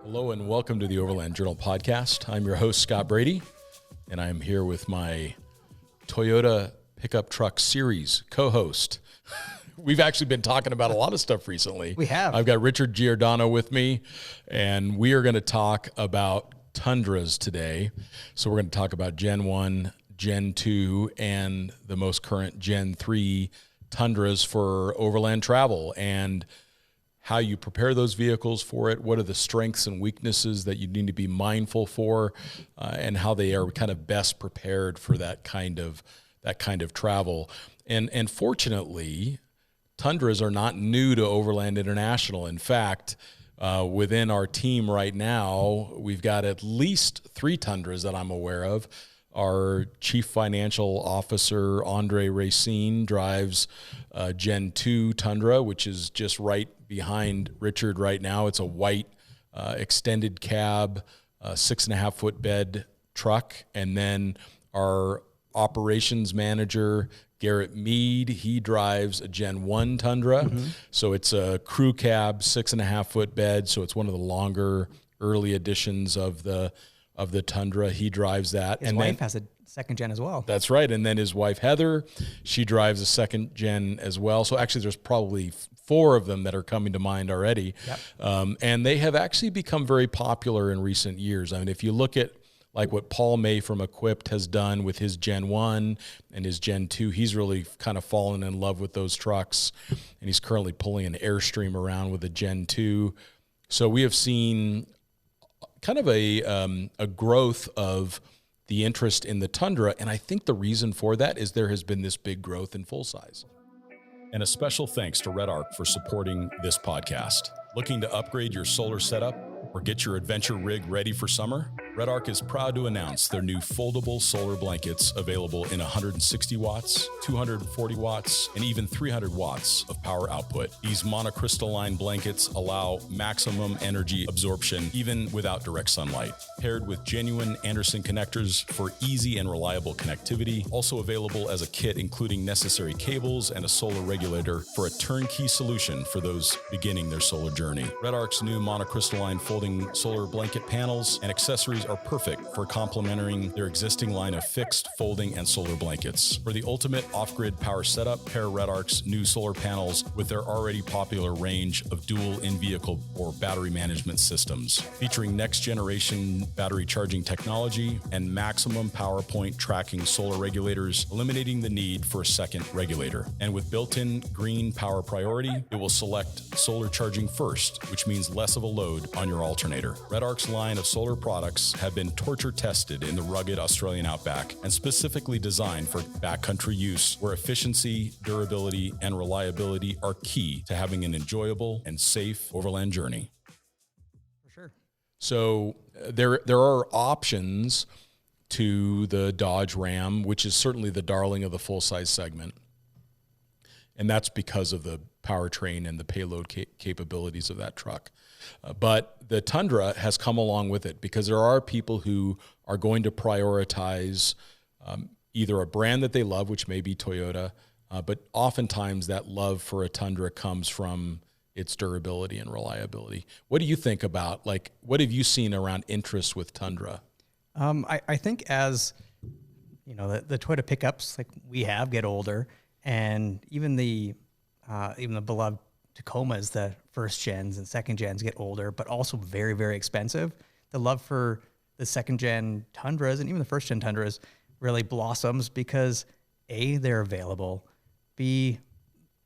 Hello and welcome to the Overland Journal podcast. I'm your host, Scott Brady, and I'm here with my Toyota pickup truck series co-host. We've actually been talking about a lot of stuff recently. We have. I've got Richard Giordano with me, and we are going to talk about Tundras today. So we're going to talk about Gen 1, Gen 2, and the most current Gen 3 Tundras for overland travel, and how you prepare those vehicles for it, what are the strengths and weaknesses that you need to be mindful for, and how they are kind of best prepared for that kind of travel. And fortunately, Tundras are not new to Overland International. In fact, within our team right now, we've got at least 3 Tundras that I'm aware of. Our Chief Financial Officer, Andre Racine, drives Gen 2 Tundra, which is just right behind Richard right now. It's a white extended cab, 6.5-foot bed truck. And then our operations manager, Garrett Mead, he drives a Gen 1 Tundra. Mm-hmm. So it's a crew cab, 6.5-foot bed. So it's one of the longer early editions of the Tundra. He drives that. His wife has a second gen as well. That's right. And then his wife, Heather, she drives a second gen as well. So actually there's probably 4 of them that are coming to mind already. Yep. And they have actually become very popular in recent years. I mean, if you look at like what Paul May from Equipped has done with his Gen 1 and his Gen 2, he's really kind of fallen in love with those trucks. And he's currently pulling an Airstream around with a Gen 2. So we have seen kind of a growth of the interest in the Tundra, and I think the reason for that is there has been this big growth in full size. And a special thanks to Red Arc for supporting this podcast. Looking to upgrade your solar setup or get your adventure rig ready for summer? Red Arc is proud to announce their new foldable solar blankets available in 160 watts, 240 watts, and even 300 watts of power output. These monocrystalline blankets allow maximum energy absorption even without direct sunlight. Paired with genuine Anderson connectors for easy and reliable connectivity. Also available as a kit including necessary cables and a solar regulator for a turnkey solution for those beginning their solar journey. Red Arc's new monocrystalline folding solar blanket panels and accessories are perfect for complementing their existing line of fixed, folding, and solar blankets. For the ultimate off-grid power setup, pair Red Arc's new solar panels with their already popular range of dual in-vehicle or battery management systems, featuring next-generation battery charging technology and maximum power point tracking solar regulators, eliminating the need for a second regulator. And with built-in green power priority, it will select solar charging first, which means less of a load on your alternator. Red Arc's line of solar products have been torture tested in the rugged Australian outback and specifically designed for backcountry use, where efficiency, durability, and reliability are key to having an enjoyable and safe overland journey. For sure. So there are options to the Dodge Ram, which is certainly the darling of the full-size segment. And that's because of the powertrain and the payload capabilities of that truck. But the Tundra has come along with it because there are people who are going to prioritize either a brand that they love, which may be Toyota, but oftentimes that love for a Tundra comes from its durability and reliability. What do you think about, like, what have you seen around interest with Tundra? I think as, you know, the Toyota pickups like we have get older, and even the beloved Tacomas, the first gens and second gens get older, but also very, very expensive. The love for the second gen Tundras and even the first gen Tundras really blossoms because A, they're available, B,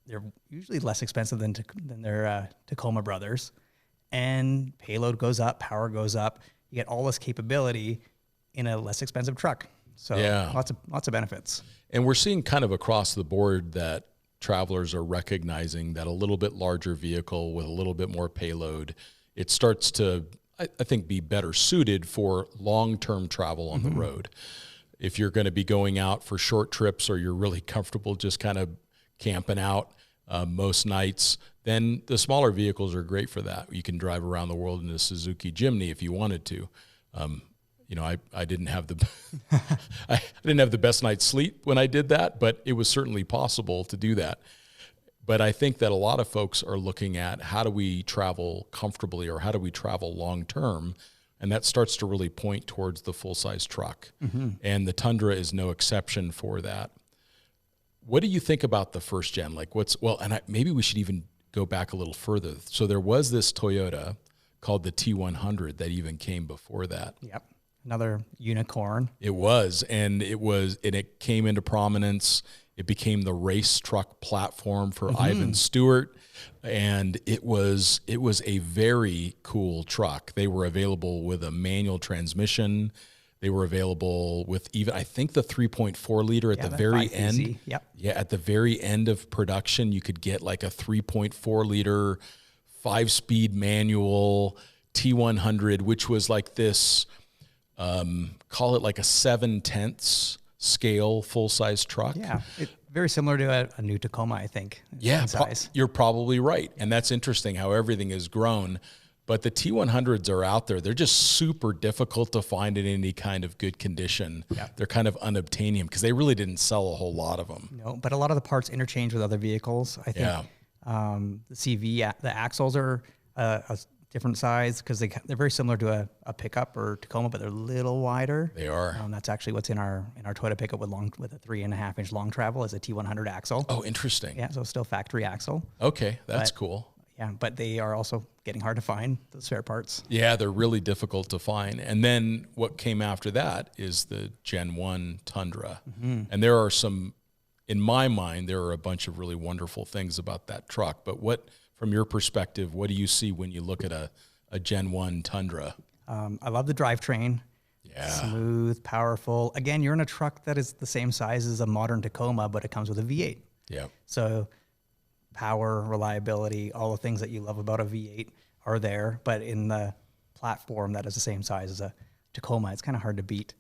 they're usually less expensive than their Tacoma brothers, and payload goes up, power goes up. You get all this capability in a less expensive truck. So yeah, lots of benefits. And we're seeing kind of across the board that travelers are recognizing that a little bit larger vehicle with a little bit more payload, it starts to, I think, be better suited for long-term travel on the road. If you're going to be going out for short trips or you're really comfortable just kind of camping out most nights, then the smaller vehicles are great for that. You can drive around the world in a Suzuki Jimny if you wanted to. You know, I didn't have the I didn't have the best night's sleep when I did that, but it was certainly possible to do that. But I think that a lot of folks are looking at how do we travel comfortably or how do we travel long term? And that starts to really point towards the full-size truck. And the Tundra is no exception for that. What do you think about the first gen? Like maybe we should even go back a little further. So there was this Toyota called the T100 that even came before that. Yep. Another unicorn. It was, and it came into prominence. It became the race truck platform for Ivan Stewart, and it was a very cool truck. They were available with a manual transmission. They were available with even, I think, the 3.4 liter at the very end. Yep. Yeah, at the very end of production, you could get like a 3.4 liter, 5-speed manual T100, which was like this, call it like a 7/10 scale full-size truck. Yeah, very similar to a new Tacoma, I think. Yeah, in size. You're probably right. And that's interesting how everything has grown. But the T100s are out there. They're just super difficult to find in any kind of good condition. Yeah. They're kind of unobtainium because they really didn't sell a whole lot of them. No, but a lot of the parts interchange with other vehicles. I think the CV, the axles are a different size because they're very similar to a pickup or Tacoma, but they're a little wider. They are. That's actually what's in our Toyota pickup with a 3.5-inch long travel is a T100 axle. Oh, interesting. Yeah, so still factory axle. Okay, that's cool. Yeah, but they are also getting hard to find, the spare parts. Yeah, they're really difficult to find. And then what came after that is the Gen 1 Tundra. And there are in my mind, there are a bunch of really wonderful things about that truck. But from your perspective, what do you see when you look at a Gen 1 Tundra? I love the drivetrain. Yeah. Smooth, powerful. Again, you're in a truck that is the same size as a modern Tacoma, but it comes with a V8. Yeah. So power, reliability, all the things that you love about a V8 are there, but in the platform that is the same size as a Tacoma, it's kind of hard to beat.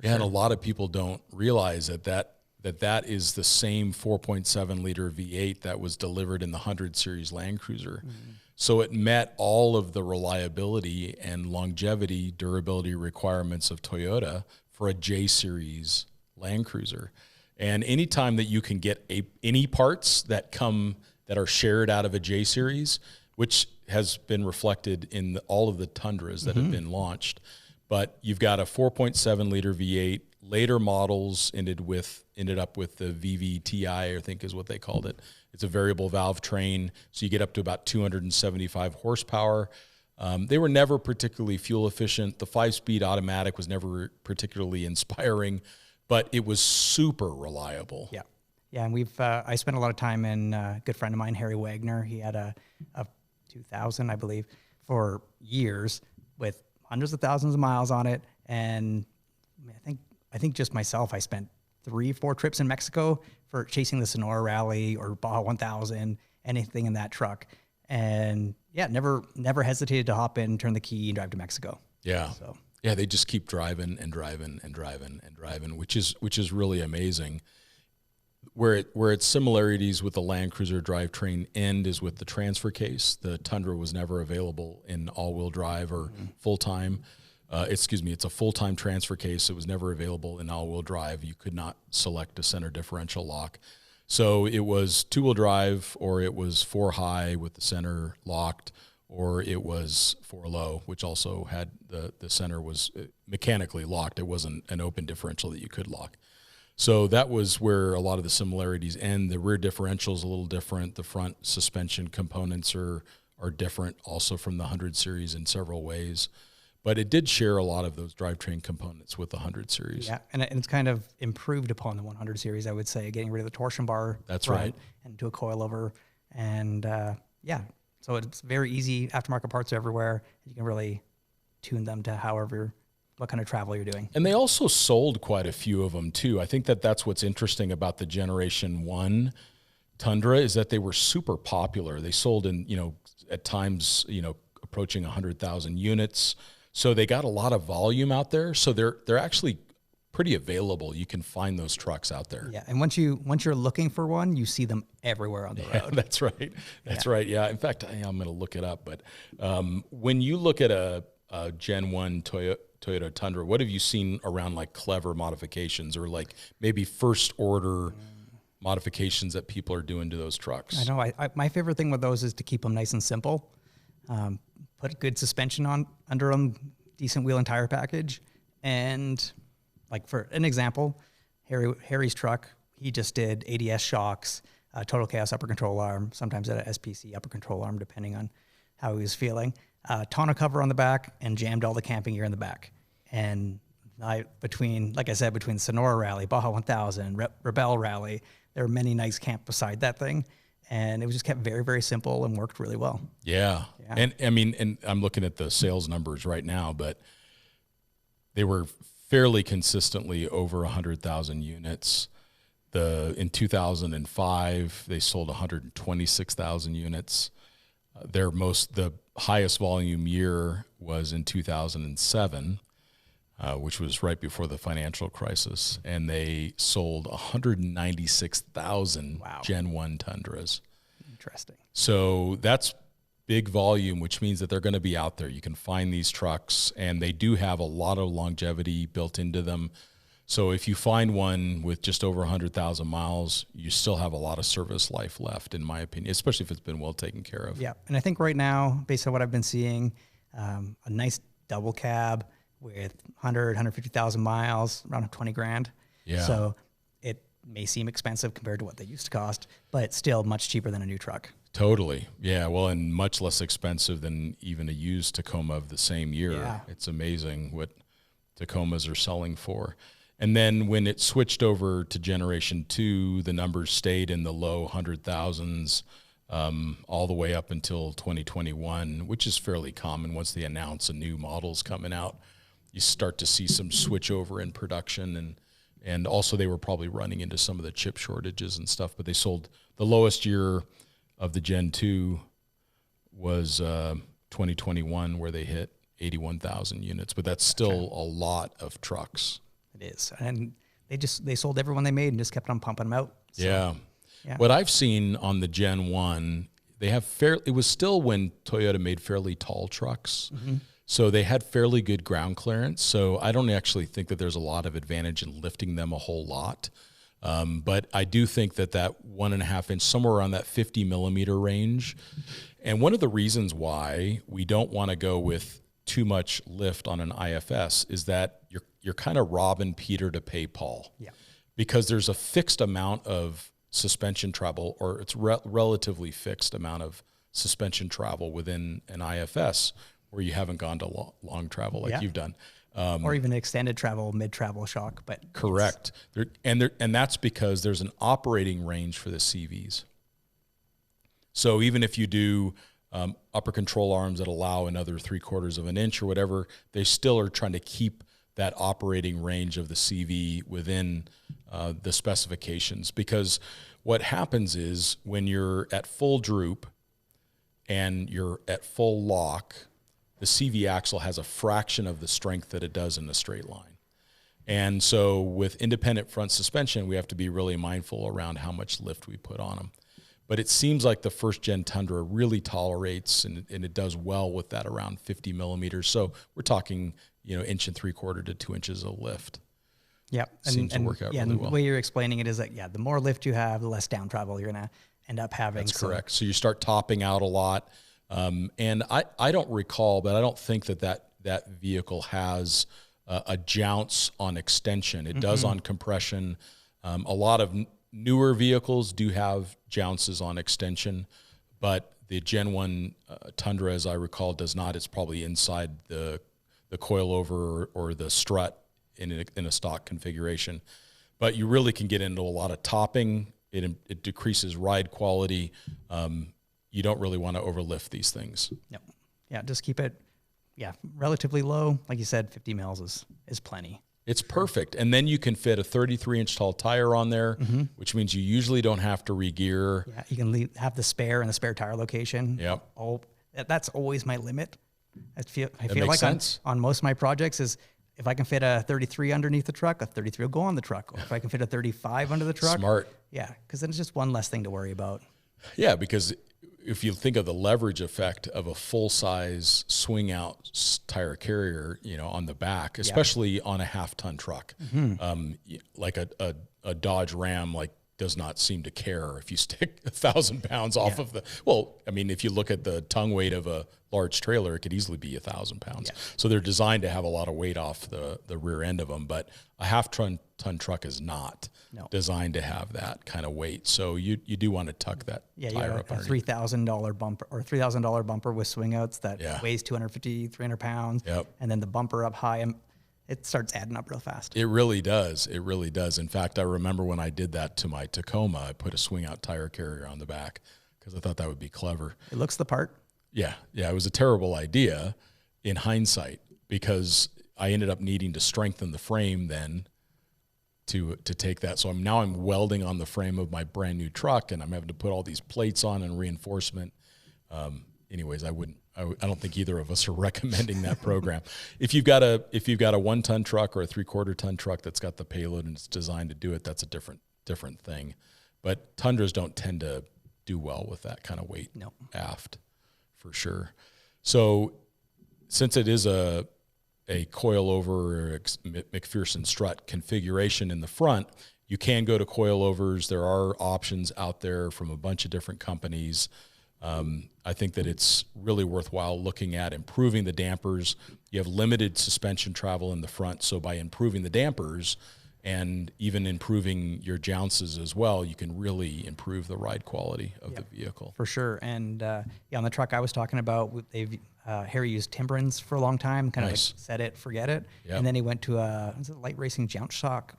Yeah, and a lot of people don't realize that is the same 4.7 liter V8 that was delivered in the 100 series Land Cruiser. So it met all of the reliability and longevity, durability requirements of Toyota for a J series Land Cruiser. And anytime that you can get any parts that are shared out of a J series, which has been reflected in all of the Tundras that have been launched, but you've got a 4.7 liter V8. Later models ended up with the VVTI, I think is what they called it. It's a variable valve train, so you get up to about 275 horsepower. They were never particularly fuel efficient. The 5-speed automatic was never particularly inspiring, but it was super reliable. Yeah. Yeah, and I spent a lot of time in a good friend of mine, Harry Wagner. He had a 2000, I believe, for years with hundreds of thousands of miles on it. And I think just myself, I spent 3-4 trips in Mexico for chasing the Sonora Rally or Baja 1000, anything in that truck. And yeah, never hesitated to hop in, turn the key, and drive to Mexico. Yeah. So yeah, they just keep driving and driving and driving and driving, which is really amazing. Where its similarities with the Land Cruiser drivetrain end is with the transfer case. The Tundra was never available in all-wheel drive or full-time. It's a full-time transfer case. It was never available in all-wheel drive. You could not select a center differential lock. So it was two-wheel drive, or it was 4-high with the center locked, or it was 4-low, which also had the center was mechanically locked. It wasn't an open differential that you could lock. So that was where a lot of the similarities end. The rear differential is a little different. The front suspension components are different also from the 100 series in several ways. But it did share a lot of those drivetrain components with the 100 series. Yeah, and it's kind of improved upon the 100 series, I would say, getting rid of the torsion bar. That's right. And to a coilover. And so it's very easy. Aftermarket parts are everywhere. You can really tune them to what kind of travel you're doing. And they also sold quite a few of them too. I think that's what's interesting about the Generation 1 Tundra is that they were super popular. They sold in, at times, approaching 100,000 units. So they got a lot of volume out there. So they're actually pretty available. You can find those trucks out there. Yeah, and once you're looking for one, you see them everywhere on the road. That's right. That's right. Yeah. In fact, I'm going to look it up. But when you look at a Gen 1 Toyota Tundra, what have you seen around like clever modifications or like maybe first order modifications that people are doing to those trucks. I know. My favorite thing with those is to keep them nice and simple. Put good suspension on under them, decent wheel and tire package, and like for an example, Harry's truck, he just did ADS shocks, total chaos upper control arm, sometimes an SPC upper control arm, depending on how he was feeling. Tonneau cover on the back, and jammed all the camping gear in the back. And between the Sonora Rally, Baja 1000, Rebel Rally, there were many nights camped beside that thing. And it was just kept very, very simple and worked really well. Yeah. And I mean, and I'm looking at the sales numbers right now, but they were fairly consistently over 100,000 units. In 2005, they sold 126,000 units. The highest volume year was in 2007, which was right before the financial crisis, and they sold 196,000 Gen 1 Tundras. Interesting. So that's big volume, which means that they're going to be out there. You can find these trucks, and they do have a lot of longevity built into them. So if you find one with just over 100,000 miles, you still have a lot of service life left, in my opinion, especially if it's been well taken care of. Yeah, and I think right now, based on what I've been seeing, a nice double cab with 150,000 miles, around 20 grand. Yeah. So it may seem expensive compared to what they used to cost, but it's still much cheaper than a new truck. Totally. Yeah. Well, and much less expensive than even a used Tacoma of the same year. Yeah. It's amazing what Tacomas are selling for. And then when it switched over to Generation 2, the numbers stayed in the low 100,000s all the way up until 2021, which is fairly common. Once they announce a new model's coming out, you start to see some switch over in production. And also they were probably running into some of the chip shortages and stuff, but they sold the lowest year of the Gen 2 was 2021, where they hit 81,000 units, but that's still a lot of trucks. It is. And they sold everyone they made and just kept on pumping them out. So, yeah. What I've seen on the Gen 1, it was still when Toyota made fairly tall trucks. Mm-hmm. So they had fairly good ground clearance. So I don't actually think that there's a lot of advantage in lifting them a whole lot. But I do think that 1.5 inch, somewhere around that 50 millimeter range. And one of the reasons why we don't want to go with too much lift on an IFS is that you're kind of robbing Peter to pay Paul. Yeah. Because there's a fixed amount of suspension travel, or it's relatively fixed amount of suspension travel within an IFS, where you haven't gone to long travel like you've done. Or even extended travel, mid-travel shock. But correct. And that's because there's an operating range for the CVs. So even if you do upper control arms that allow another 3/4 of an inch or whatever, they still are trying to keep that operating range of the CV within the specifications. Because what happens is when you're at full droop and you're at full lock, the CV axle has a fraction of the strength that it does in a straight line. And so with independent front suspension, we have to be really mindful around how much lift we put on them. But it seems like the first gen Tundra really tolerates and it does well with that around 50 millimeters. So we're talking, 1 3/4 to 2 inches of lift. Yeah. Seems to work out really well. The way you're explaining it is that, the more lift you have, the less down travel you're going to end up having. That's correct. So you start topping out a lot. And I don't recall, but I don't think that vehicle has a jounce on extension. It does on compression. A lot of newer vehicles do have jounces on extension, but the Gen 1 Tundra, as I recall, does not. It's probably inside the coilover or the strut in a stock configuration. But you really can get into a lot of topping. It decreases ride quality. You don't really want to overlift these things. Yep. Yeah, just keep it, relatively low. Like you said, 50 mils is plenty. It's perfect. And then you can fit a 33-inch tall tire on there, which means you usually don't have to re-gear. Yeah, you can have the spare in the spare tire location. Yep. That's always my limit. I feel makes like sense. on most of my projects is if I can fit a 33 underneath the truck, a 33 will go on the truck. Or if I can fit a 35 under the truck. Smart. Yeah, because then it's just one less thing to worry about. Yeah, because if you think of the leverage effect of a full-size swing-out tire carrier, on the back, especially on a half-ton truck, like a Dodge Ram, like does not seem to care if you stick 1,000 pounds off of the, well, I mean, if you look at the tongue weight of a large trailer, it could easily be 1,000 pounds. Yeah. So they're designed to have a lot of weight off the rear end of them, but a half-ton truck is not designed to have that kind of weight. So you do want to tuck that tire up underneath. A $3,000 bumper or $3,000 bumper with swing outs that weighs 250, 300 pounds. Yep. And then the bumper up high, it starts adding up real fast. It really does. It really does. In fact, I remember when I did that to my Tacoma, I put a swing out tire carrier on the back because I thought that would be clever. It looks the part. Yeah. It was a terrible idea in hindsight because I ended up needing to strengthen the frame then to take that. So I'm welding on the frame of my brand new truck, and I'm having to put all these plates on and reinforcement. Anyways, I don't think either of us are recommending that program. If you've got a 1-ton truck or a 3/4 ton truck that's got the payload and it's designed to do it, that's a different thing. But Tundras don't tend to do well with that kind of weight aft, for sure. So since it is a coilover McPherson strut configuration in the front, you can go to coilovers. There are options out there from a bunch of different companies. I think that it's really worthwhile looking at improving the dampers. You have limited suspension travel in the front, so by improving the dampers and even improving your jounces as well, you can really improve the ride quality of the vehicle. For sure. And on the truck I was talking about, Harry used Timbrins for a long time, kind of like set it, forget it. Yep. And then he went to a light racing jounce shock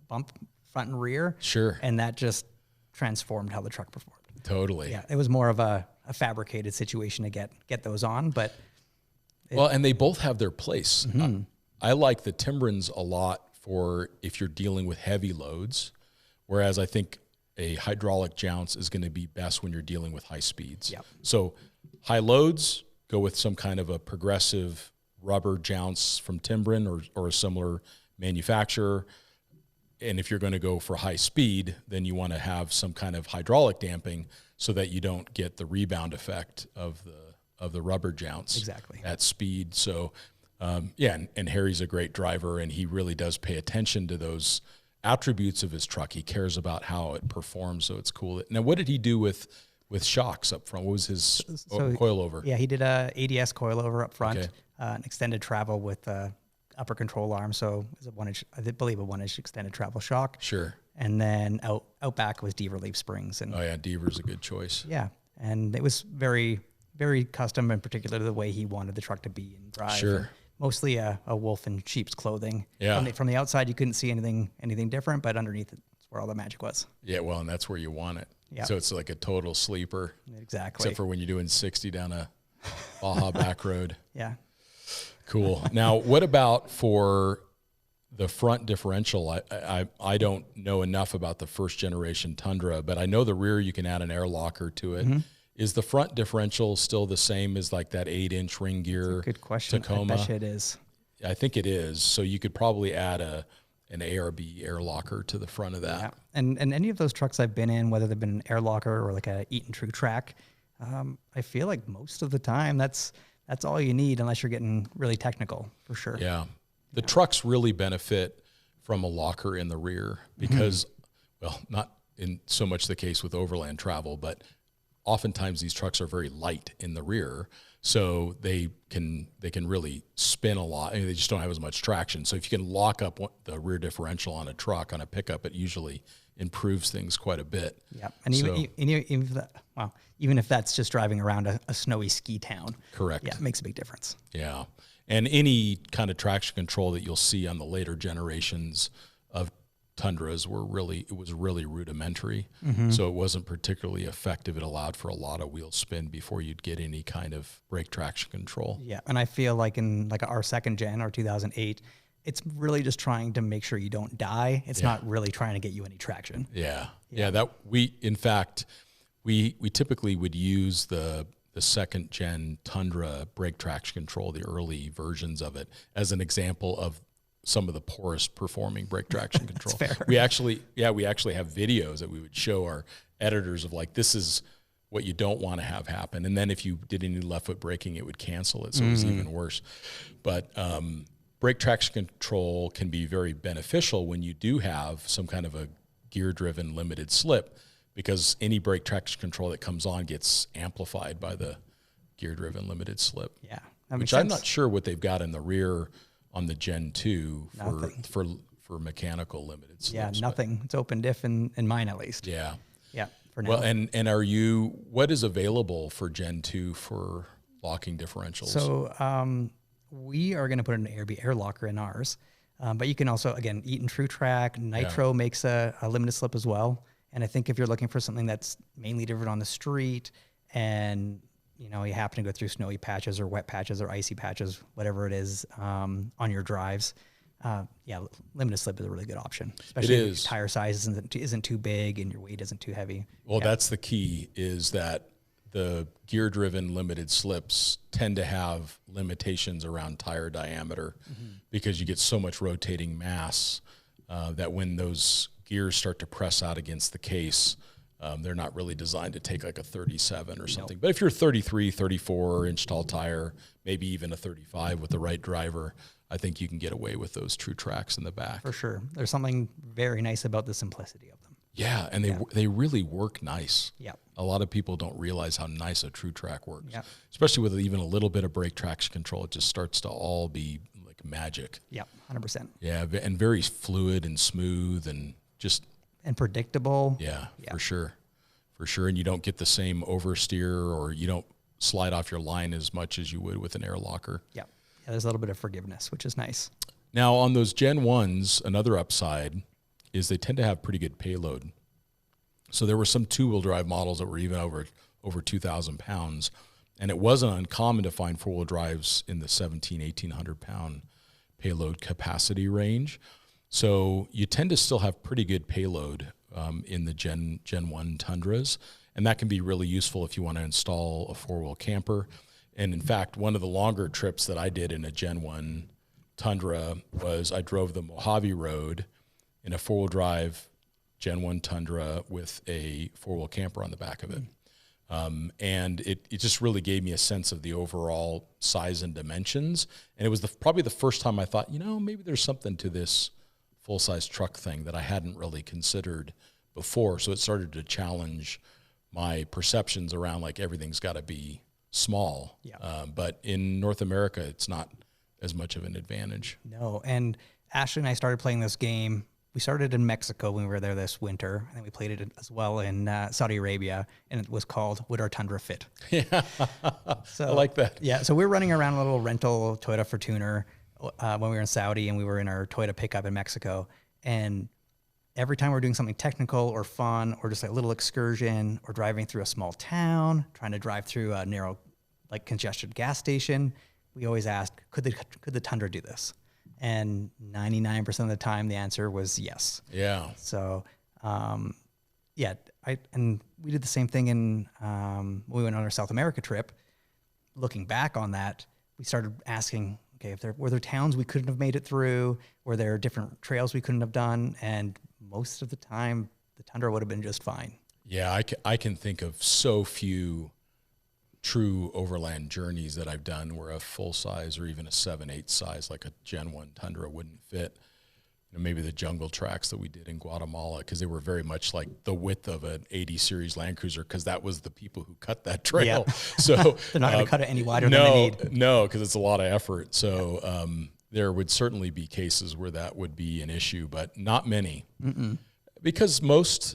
bump front and rear. Sure. And that just transformed how the truck performed. Totally. Yeah, it was more of a fabricated situation to get those on, but and they both have their place. Mm-hmm. I like the Timbrins a lot for if you're dealing with heavy loads, whereas I think a hydraulic jounce is going to be best when you're dealing with high speeds. Yep. So high loads, go with some kind of a progressive rubber jounce from Timbrin or a similar manufacturer. And if you're going to go for high speed, then you want to have some kind of hydraulic damping so that you don't get the rebound effect of the rubber jounce at speed. So, and Harry's a great driver, and he really does pay attention to those attributes of his truck. He cares about how it performs, so it's cool. Now, what did he do with shocks up front? What was his coilover? Yeah, he did a ADS coilover up front, an extended travel with upper control arm, so it was I believe a 1-inch extended travel shock. Sure. And then out back was Deaver leaf springs. And Deaver's a good choice. Yeah, and it was very, very custom, in particular to the way he wanted the truck to be and drive. Sure. And mostly a wolf in sheep's clothing. Yeah. From the outside, you couldn't see anything different, but underneath it's where all the magic was. Yeah, well, and that's where you want it. Yeah. So it's like a total sleeper. Exactly. Except for when you're doing 60 down a Baja back road. Yeah. Cool. Now, what about for the front differential? I don't know enough about the first generation Tundra, but I know the rear you can add an air locker to it. Mm-hmm. Is the front differential still the same as like that 8-inch ring gear? That's a good question. Tacoma? I bet it is. I think it is. So you could probably add an ARB air locker to the front of that. Yeah. And any of those trucks I've been in, whether they've been an air locker or like a Eaton True Track, I feel like most of the time that's all you need unless you're getting really technical, for sure. Yeah. The trucks really benefit from a locker in the rear because, well, not in so much the case with overland travel, but oftentimes these trucks are very light in the rear, so they can really spin a lot. I mean, they just don't have as much traction. So if you can lock up the rear differential on a truck, on a pickup, it usually improves things quite a bit. Yeah, and even if that's just driving around a snowy ski town. Correct. Yeah, it makes a big difference. Yeah, and any kind of traction control that you'll see on the later generations of Tundras was really rudimentary, so it wasn't particularly effective. It allowed for a lot of wheel spin before you'd get any kind of brake traction control. Yeah, and I feel like in like our second gen or 2008, it's really just trying to make sure you don't die. It's not really trying to get you any traction. Yeah. That we typically would use the second gen Tundra brake traction control, the early versions of it, as an example of some of the poorest performing brake traction control. That's fair. We actually have videos that we would show our editors of like, this is what you don't want to have happen. And then if you did any left foot braking, it would cancel it. So it was even worse. But brake traction control can be very beneficial when you do have some kind of a gear-driven limited slip, because any brake traction control that comes on gets amplified by the gear-driven limited slip. Yeah, which I'm not sure what they've got in the rear on the Gen 2 for mechanical limited slips. Yeah, nothing. It's open diff in mine at least. Yeah. Yeah, for now. Well, and what is available for Gen 2 for locking differentials? So we are going to put an air locker in ours. But you can also, again, Eaton True Track, Nitro makes a limited slip as well. And I think if you're looking for something that's mainly driven on the street and, you know, you happen to go through snowy patches or wet patches or icy patches, whatever it is, on your drives, limited slip is a really good option. Especially if your tire size isn't too big and your weight isn't too heavy. Well, that's the key, is that the gear-driven limited slips tend to have limitations around tire diameter because you get so much rotating mass that when those gears start to press out against the case, they're not really designed to take like a 37 or something. Nope. But if you're 33, 34-inch tall tire, maybe even a 35 with the right driver, I think you can get away with those True Tracks in the back. For sure. There's something very nice about the simplicity of them. Yeah, and they really work nice. Yeah. A lot of people don't realize how nice a True Track works. Yeah. Especially with even a little bit of brake traction control, it just starts to all be like magic. Yeah, 100%. Yeah, and very fluid and smooth and just... And predictable. Yeah, for sure. For sure, and you don't get the same oversteer, or you don't slide off your line as much as you would with an air locker. Yeah, there's a little bit of forgiveness, which is nice. Now, on those Gen 1s, another upside is they tend to have pretty good payload. So there were some two-wheel drive models that were even over 2,000 pounds, and it wasn't uncommon to find four-wheel drives in the 1,800 pound payload capacity range. So you tend to still have pretty good payload in the Gen 1 Tundras, and that can be really useful if you want to install a four-wheel camper. And in fact, one of the longer trips that I did in a Gen 1 Tundra was I drove the Mojave Road in a four-wheel drive Gen 1 Tundra with a four-wheel camper on the back of it. And it just really gave me a sense of the overall size and dimensions. And it was probably the first time I thought, you know, maybe there's something to this full-size truck thing that I hadn't really considered before. So it started to challenge my perceptions around, like, everything's got to be small. Yeah. But in North America, it's not as much of an advantage. No, and Ashley and I started playing this game. We started in Mexico when we were there this winter, and we played it as well in Saudi Arabia, and it was called Would Our Tundra Fit? Yeah, so, I like that. Yeah, so we were running around a little rental Toyota Fortuner when we were in Saudi, and we were in our Toyota pickup in Mexico, and every time we were doing something technical or fun or just like a little excursion or driving through a small town, trying to drive through a narrow, like, congested gas station, we always asked, could the Tundra do this? And 99% of the time, the answer was yes. Yeah. So, and we did the same thing when we went on our South America trip. Looking back on that, we started asking, okay, were there towns we couldn't have made it through? Were there different trails we couldn't have done? And most of the time, the Tundra would have been just fine. Yeah, I can think of so few true overland journeys that I've done where a full size or even a 7/8 size like a Gen 1 Tundra wouldn't fit. You know, maybe the jungle tracks that we did in Guatemala, because they were very much like the width of an 80 series Land Cruiser, because that was the people who cut that trail. Yeah. So they're not going to cut it any wider than they need. No, because it's a lot of effort. So there would certainly be cases where that would be an issue, but not many. Mm-mm. Because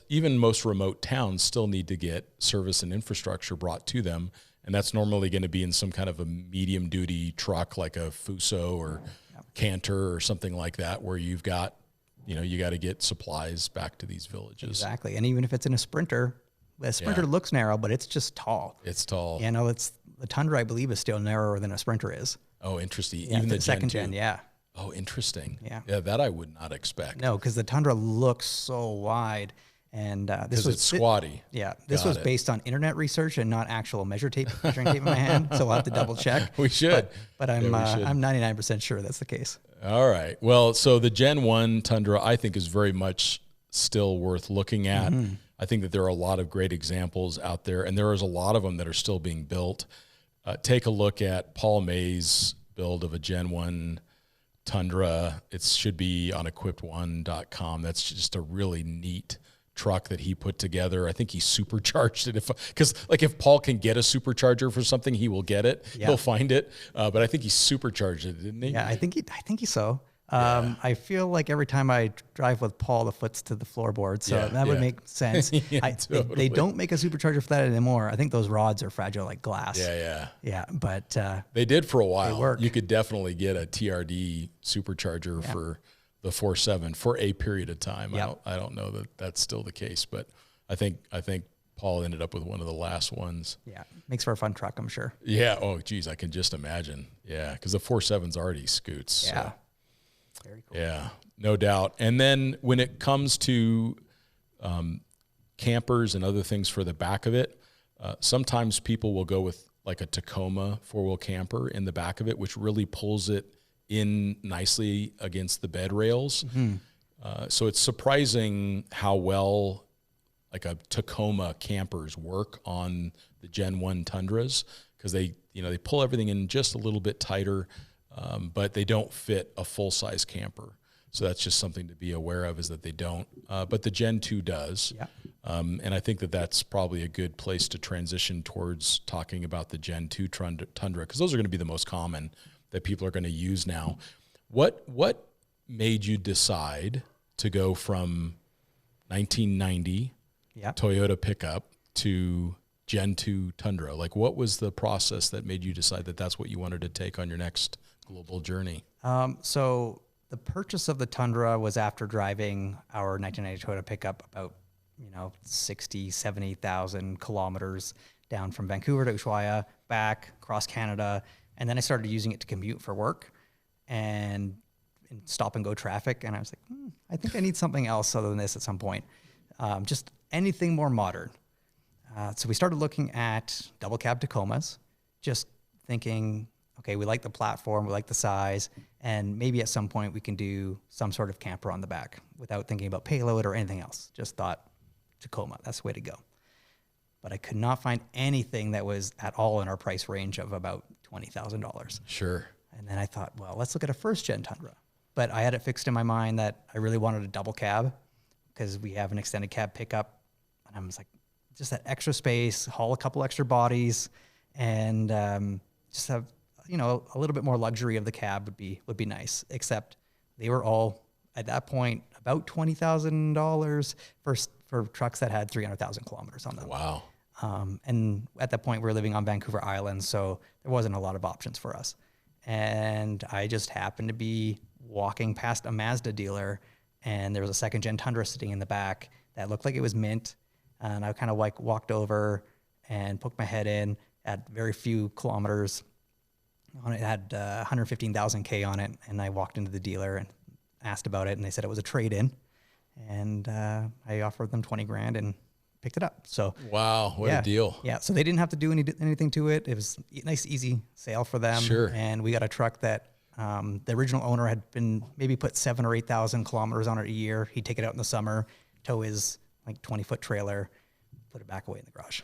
even most remote towns still need to get service and infrastructure brought to them. And that's normally going to be in some kind of a medium-duty truck like a Fuso or Canter or something like that, where you got to get supplies back to these villages. Exactly. And even if it's in a Sprinter, the Sprinter looks narrow, but it's just tall. It's tall. You know, the Tundra, I believe, is still narrower than a Sprinter is. Oh, interesting. Yeah, even the second gen, yeah. Oh, interesting. Yeah. Yeah, that I would not expect. No, because the Tundra looks so wide. And this was it's squatty. This was based on internet research and not actual measuring tape in my hand. So we'll have to double check. We should, but I'm 99% sure that's the case. All right. Well, so the Gen 1 Tundra, I think, is very much still worth looking at. Mm-hmm. I think that there are a lot of great examples out there, and there is a lot of them that are still being built. Take a look at Paul May's build of a Gen 1 Tundra. It should be on equipped1.com. That's just a really neat truck that he put together. I think he supercharged it because if Paul can get a supercharger for something, he will get it. He'll find it. But I think he supercharged it, didn't he? Yeah, I think he's so. I feel like every time I drive with Paul, the foot's to the floorboard, so that would make sense. Totally. They don't make a supercharger for that anymore. I think those rods are fragile like glass. Yeah. But they did for a while. They work. You could definitely get a TRD supercharger for the 4.7 for a period of time. I don't know that that's still the case, but I think Paul ended up with one of the last ones. Yeah, makes for a fun truck, I'm sure. Yeah. Oh, geez, I can just imagine. Yeah, because the 4.7's already scoots. Yeah. So. Very cool. Yeah, no doubt. And then when it comes to campers and other things for the back of it, sometimes people will go with like a Tacoma 4-wheel camper in the back of it, which really pulls it in nicely against the bed rails. So it's surprising how well like a Tacoma campers work on the Gen 1 Tundras, because they pull everything in just a little bit tighter, but they don't fit a full-size camper. So that's just something to be aware of, is that they don't. But the Gen 2 does. Yeah. And I think that that's probably a good place to transition towards talking about the Gen 2 Tundra, because those are going to be the most common that people are going to use now. What made you decide to go from 1990 Toyota pickup to Gen 2 Tundra? Like, what was the process that made you decide that that's what you wanted to take on your next global journey? So the purchase of the Tundra was after driving our 1990 Toyota pickup about 60, 70,000 kilometers down from Vancouver to Ushuaia, back across Canada. And then I started using it to commute for work and in stop and go traffic. And I was like, I think I need something else other than this at some point. Just anything more modern. So we started looking at double cab Tacomas, just thinking, okay, we like the platform, we like the size, and maybe at some point we can do some sort of camper on the back without thinking about payload or anything else. Just thought Tacoma, that's the way to go. But I could not find anything that was at all in our price range of about $20,000. Sure. And then I thought, well, let's look at a first gen Tundra. But I had it fixed in my mind that I really wanted a double cab because we have an extended cab pickup. And I was like, just that extra space, haul a couple extra bodies, and just have, a little bit more luxury of the cab would be nice. Except they were all at that point about $20,000 for trucks that had 300,000 kilometers on them. Wow. And at that point we were living on Vancouver Island, so there wasn't a lot of options for us. And I just happened to be walking past a Mazda dealer, and there was a second gen Tundra sitting in the back that looked like it was mint. And I kind of walked over and poked my head in at very few kilometers. It had 115,000 K on it. And I walked into the dealer and asked about it, and they said it was a trade-in. And I offered them 20 grand and picked it up. So wow, what a deal. Yeah, so they didn't have to do anything to it. It was a nice, easy sale for them. Sure. And we got a truck that the original owner had been maybe put 7,000 or 8,000 kilometers on it a year. He'd take it out in the summer, tow his 20-foot trailer, put it back away in the garage.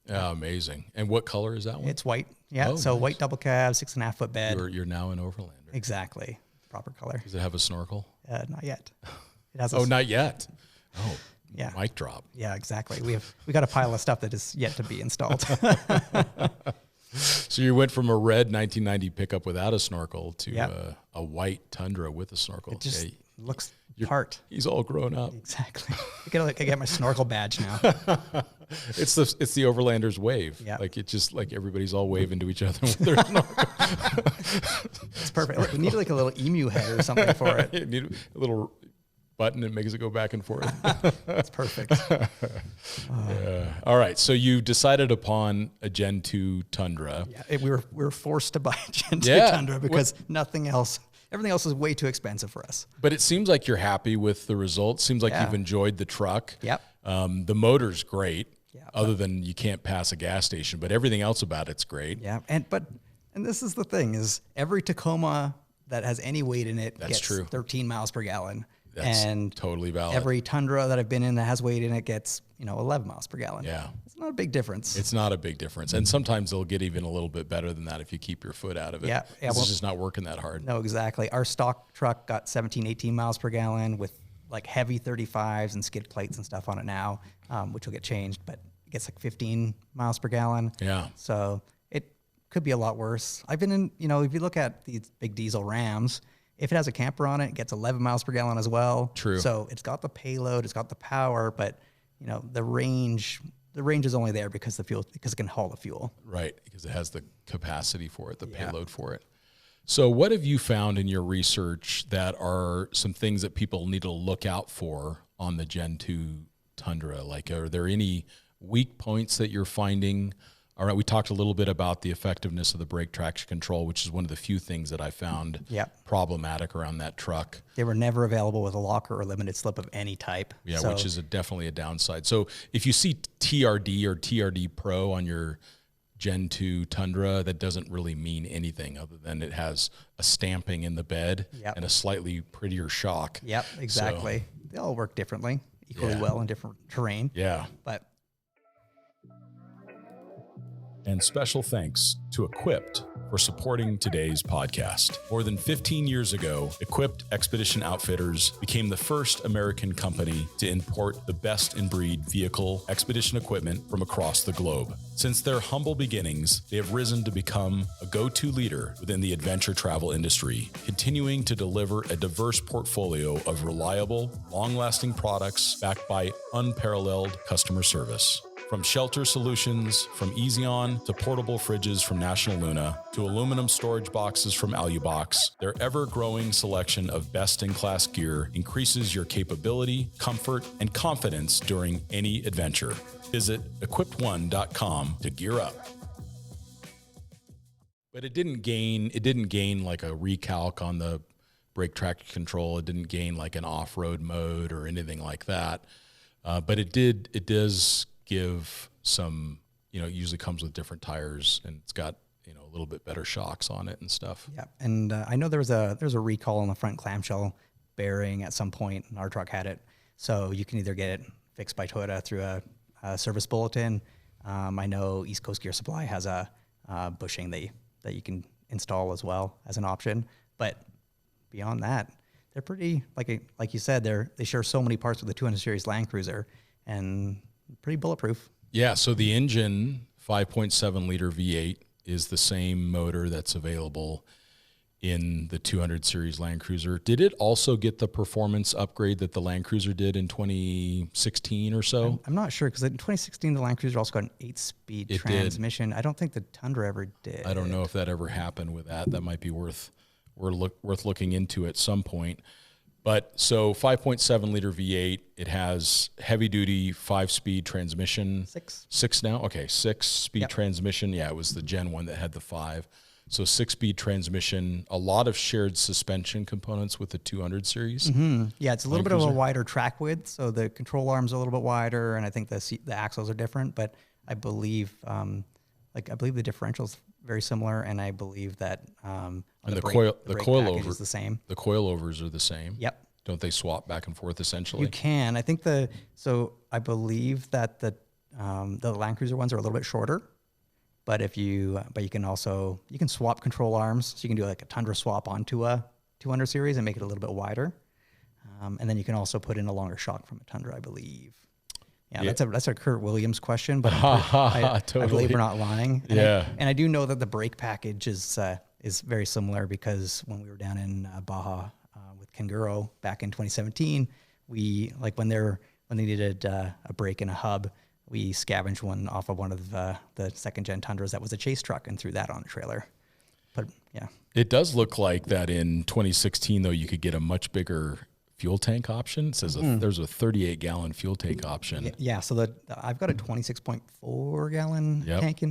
Oh, amazing. And what color is that one? It's white. Yeah. So nice. White double cab, 6.5-foot bed. You're now an Overlander. Exactly. Proper color. Does it have a snorkel? Not yet. It has. Not yet. Oh, yeah. Mic drop. Yeah, exactly. We got a pile of stuff that is yet to be installed. So you went from a red 1990 pickup without a snorkel to a white Tundra with a snorkel. It just looks part. He's all grown up. Exactly. I get my snorkel badge now. It's the Overlander's wave. Yeah. Like it's just like everybody's all waving to each other with their snorkel. It's perfect. We need like a little emu head or something for it. You need a little button that makes it go back and forth. That's perfect. All right. So you decided upon a Gen 2 Tundra. Yeah, we were forced to buy a Gen 2 Tundra because everything else is way too expensive for us. But it seems like you're happy with the results. Seems like you've enjoyed the truck. Yep. The motor's great. Yeah, other than you can't pass a gas station, but everything else about it's great. Yeah. And this is the thing, is every Tacoma that has any weight in it gets 13 miles per gallon. That's and totally valid. every Tundra that I've been in that has weight in it gets, 11 miles per gallon. Yeah. It's not a big difference. It's not a big difference. And sometimes they'll get even a little bit better than that if you keep your foot out of it. Yeah. It's just not working that hard. No, exactly. Our stock truck got 17, 18 miles per gallon with like heavy 35s and skid plates and stuff on it now, which will get changed, but it gets like 15 miles per gallon. Yeah. So it could be a lot worse. I've been in, if you look at these big diesel Rams, if it has a camper on it, it gets 11 miles per gallon as well. True. So it's got the payload, it's got the power, but the range is only there because it can haul the fuel. Right, because it has the capacity for it, the payload for it. So what have you found in your research that are some things that people need to look out for on the Gen 2 Tundra? Like, are there any weak points that you're finding? All right, we talked a little bit about the effectiveness of the brake traction control, which is one of the few things that I found problematic around that truck. They were never available with a locker or limited slip of any type. Yeah, which is definitely a downside. So if you see TRD or TRD Pro on your Gen 2 Tundra, that doesn't really mean anything other than it has a stamping in the bed and a slightly prettier shock. Yep, exactly. So, they all work differently, equally well in different terrain. Yeah. And special thanks to Equipped for supporting today's podcast. More than 15 years ago, Equipped Expedition Outfitters became the first American company to import the best-in-breed vehicle expedition equipment from across the globe. Since their humble beginnings, they have risen to become a go-to leader within the adventure travel industry, continuing to deliver a diverse portfolio of reliable, long-lasting products backed by unparalleled customer service. From shelter solutions from Easy On to portable fridges from National Luna to aluminum storage boxes from Alubox, their ever-growing selection of best-in-class gear increases your capability, comfort, and confidence during any adventure. Visit equippedone.com to gear up. But it didn't gain like a recalc on the brake traction control. It didn't gain like an off-road mode or anything like that. But it does give some, it usually comes with different tires and it's got, a little bit better shocks on it and stuff. Yeah. And I know there's a recall on the front clamshell bearing at some point, and our truck had it. So you can either get it fixed by Toyota through a service bulletin. I know East Coast Gear Supply has a bushing that you can install as well as an option. But beyond that, they're pretty, like you said, they share so many parts with the 200 series Land Cruiser and pretty bulletproof. Yeah, so the engine, 5.7 liter V8, is the same motor that's available in the 200 series Land Cruiser. Did it also get the performance upgrade that the Land Cruiser did in 2016 or so? I'm not sure, because in 2016 the Land Cruiser also got an 8-speed transmission. I don't think the Tundra ever did. I don't know if that ever happened with that. That might be worth looking into at some point. But so 5.7 liter V8, it has heavy duty 5-speed transmission. Six now? Okay, 6-speed transmission. Yeah, it was the Gen 1 that had the 5. So 6-speed transmission, a lot of shared suspension components with the 200 series. Mm-hmm. Yeah, it's a little bit of a wider track width, so the control arms are a little bit wider, and I think the axles are different. But I believe, the differential's very similar, and I believe that the coilovers is the same. The coilovers are the same. Yep. Don't they swap back and forth essentially? You can. I think I believe that the Land Cruiser ones are a little bit shorter, but you can swap control arms. So you can do like a Tundra swap onto a 200 series and make it a little bit wider, and then you can also put in a longer shock from a Tundra, I believe. Yeah, that's a Kurt Williams question, but I believe we're not lying. And I do know that the brake package is very similar, because when we were down in Baja with Kanguro back in 2017, we when they needed a brake and a hub, we scavenged one off of one of the second gen Tundras that was a chase truck and threw that on a trailer. But yeah, it does look like that in 2016 though you could get a much bigger fuel tank option. It says there's a 38-gallon fuel tank option. Yeah, so I've got a 26.4 gallon tank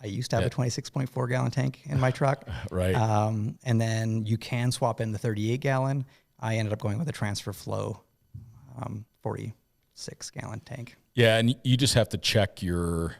I used to have a 26.4 gallon tank in my truck. Right. And then you can swap in the 38 gallon. I ended up going with a Transfer Flow 46 gallon tank. Yeah, and you just have to check your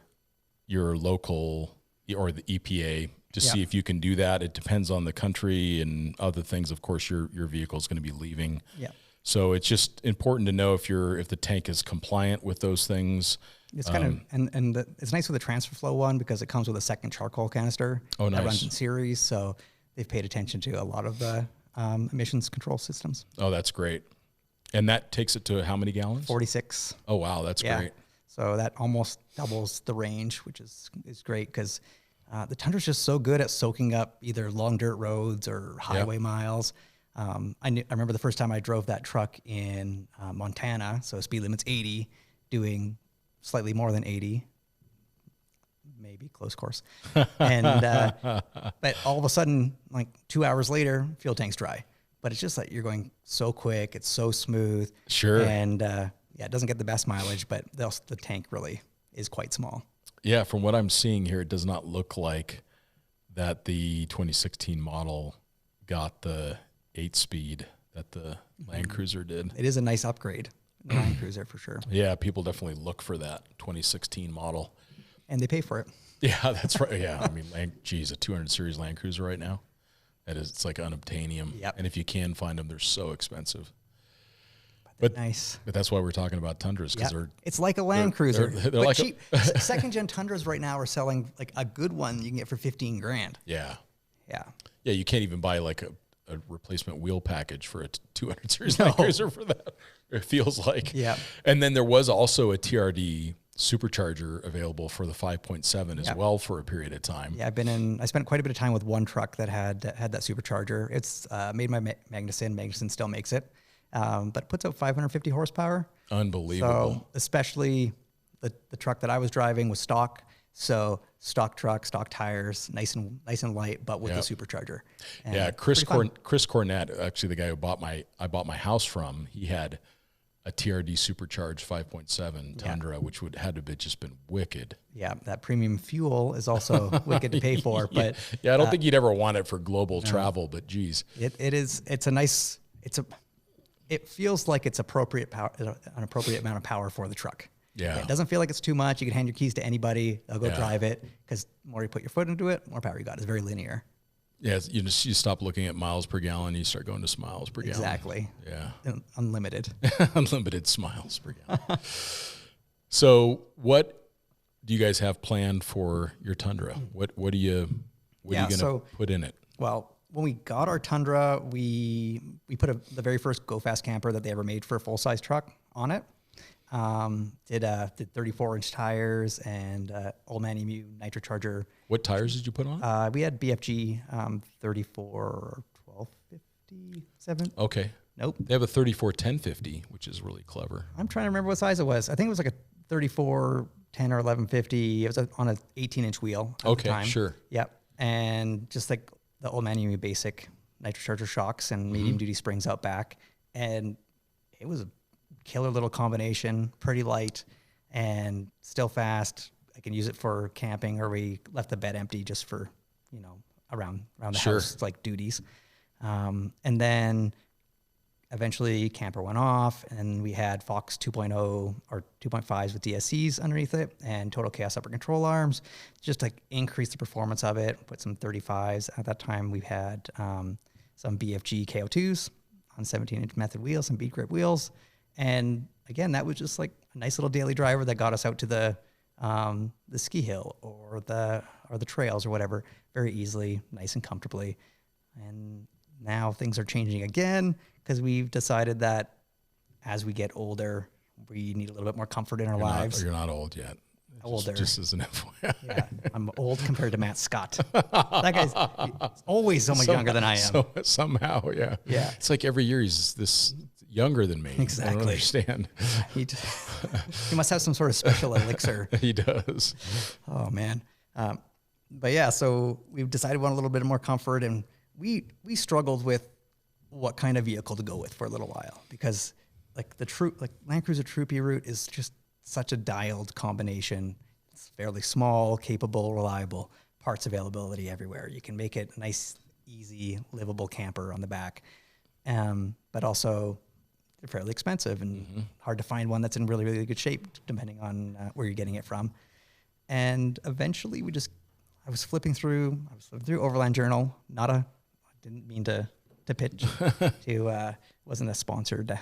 local or the EPA to see if you can do that. It depends on the country and other things. Of course, your vehicle is going to be leaving. Yeah. So it's just important to know if the tank is compliant with those things. It's kind of, and it's nice with the transfer flow one because it comes with a second charcoal canister. Oh, nice. That runs in series. So they've paid attention to a lot of the emissions control systems. Oh, that's great. And that takes it to how many gallons? 46. Oh, wow. That's great. So that almost doubles the range, which is great because the Tundra's just so good at soaking up either long dirt roads or highway miles. I remember the first time I drove that truck in Montana, so speed limit's 80, doing slightly more than 80, maybe close course. And but all of a sudden, like 2 hours later, fuel tank's dry. But it's just like you're going so quick, it's so smooth. Sure. And it doesn't get the best mileage, but the tank really is quite small. Yeah, from what I'm seeing here, it does not look like that the 2016 model got the 8-speed that the Land Cruiser did. It is a nice upgrade, the Land Cruiser for sure. Yeah, people definitely look for that 2016 model. And they pay for it. Yeah, that's right. Yeah, I mean, a 200 series Land Cruiser right now, it's like unobtainium. Yep. And if you can find them, they're so expensive. But nice. But that's why we're talking about Tundras, because it's like a Land Cruiser. They're like cheap. Second gen Tundras right now are selling like a good one you can get for $15,000. Yeah. Yeah. Yeah, you can't even buy like a replacement wheel package for a 200 series Land Cruiser for that. It feels like. Yeah. And then there was also a TRD supercharger available for the 5.7 as well for a period of time. Yeah, I spent quite a bit of time with one truck that had that supercharger. It's made by Magnuson. Magnuson still makes it, but it puts out 550 horsepower. Unbelievable. So especially the truck that I was driving was stock. So stock truck, stock tires, nice and light, but with the supercharger. And yeah, Chris Cornett, actually the guy who I bought my house from, he had a TRD supercharged 5.7 Tundra, which had to have just been wicked. Yeah, that premium fuel is also wicked to pay for. But I don't think you'd ever want it for global travel, but geez. It feels like it's appropriate power, an appropriate amount of power for the truck. Yeah. It doesn't feel like it's too much. You can hand your keys to anybody. They'll go drive it because the more you put your foot into it, more power you got. It's very linear. Yeah, you stop looking at miles per gallon, you start going to miles per gallon. Exactly. Yeah. Unlimited. Unlimited miles per gallon. So what do you guys have planned for your Tundra? What are you going to put in it? Well, when we got our Tundra, we put the very first Go Fast camper that they ever made for a full-size truck on it. Did 34-inch tires and Old Man Emu nitrocharger. What tires did you put on? We had BFG 34 1257. Okay. Nope. They have a 34 1050, which is really clever. I'm trying to remember what size it was. I think it was like a 34 10 or 1150. It was on an 18-inch wheel at the time. Sure. Yep. And just like the Old Man Emu basic nitrocharger shocks and medium duty springs out back, and it was a killer little combination, pretty light and still fast. I can use it for camping, or we left the bed empty just for, around the house, like duties. And then eventually camper went off and we had Fox 2.0 or 2.5s with DSCs underneath it and Total Chaos upper control arms, just to increase the performance of it. Put some 35s. At that time we had some BFG KO2s on 17-inch method wheels, some bead grip wheels. And again, that was just like a nice little daily driver that got us out to the ski hill or the trails or whatever very easily, nice and comfortably. And now things are changing again because we've decided that as we get older, we need a little bit more comfort in our lives. You're not old yet. Older. Just as an FYI. Yeah, I'm old compared to Matt Scott. That guy's always so much younger than I am. Somehow, yeah. Yeah. It's like every year he's this younger than me. Exactly. I don't understand. He must have some sort of special elixir. He does. Oh, man. But yeah, so we've decided we want a little bit more comfort, and we struggled with what kind of vehicle to go with for a little while because like Land Cruiser Troopy route is just such a dialed combination. It's fairly small, capable, reliable, parts availability everywhere. You can make it a nice, easy, livable camper on the back. But also they're fairly expensive and hard to find one that's in really, really good shape depending on where you're getting it from. And eventually I was flipping through Overland Journal. I didn't mean to pitch to, wasn't a sponsored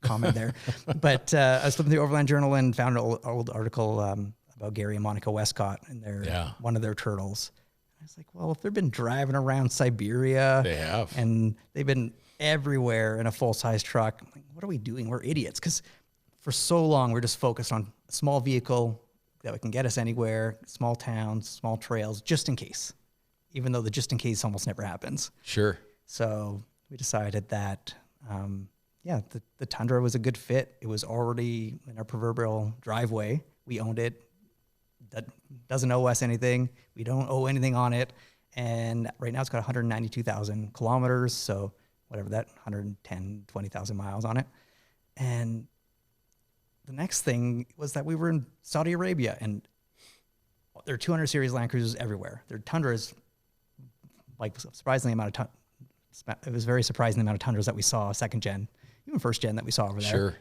comment there. But I was flipping through Overland Journal and found an old article about Gary and Monica Westcott and one of their turtles. I was like, well, if they've been driving around Siberia, they have, and they've been everywhere in a full-size truck, like, what are we doing? We're idiots. Because for so long, we're just focused on a small vehicle that can get us anywhere, small towns, small trails, just in case, even though the just in case almost never happens. Sure. So we decided that, the Tundra was a good fit. It was already in our proverbial driveway. We owned it. That doesn't owe us anything. We don't owe anything on it. And right now it's got 192,000 kilometers. So whatever that, 110, 20,000 miles on it. And the next thing was that we were in Saudi Arabia, and there are 200 series Land Cruisers everywhere. Their Tundras, like surprisingly amount of it was very surprising the amount of Tundras that we saw, second gen, even first gen that we saw over there. Sure.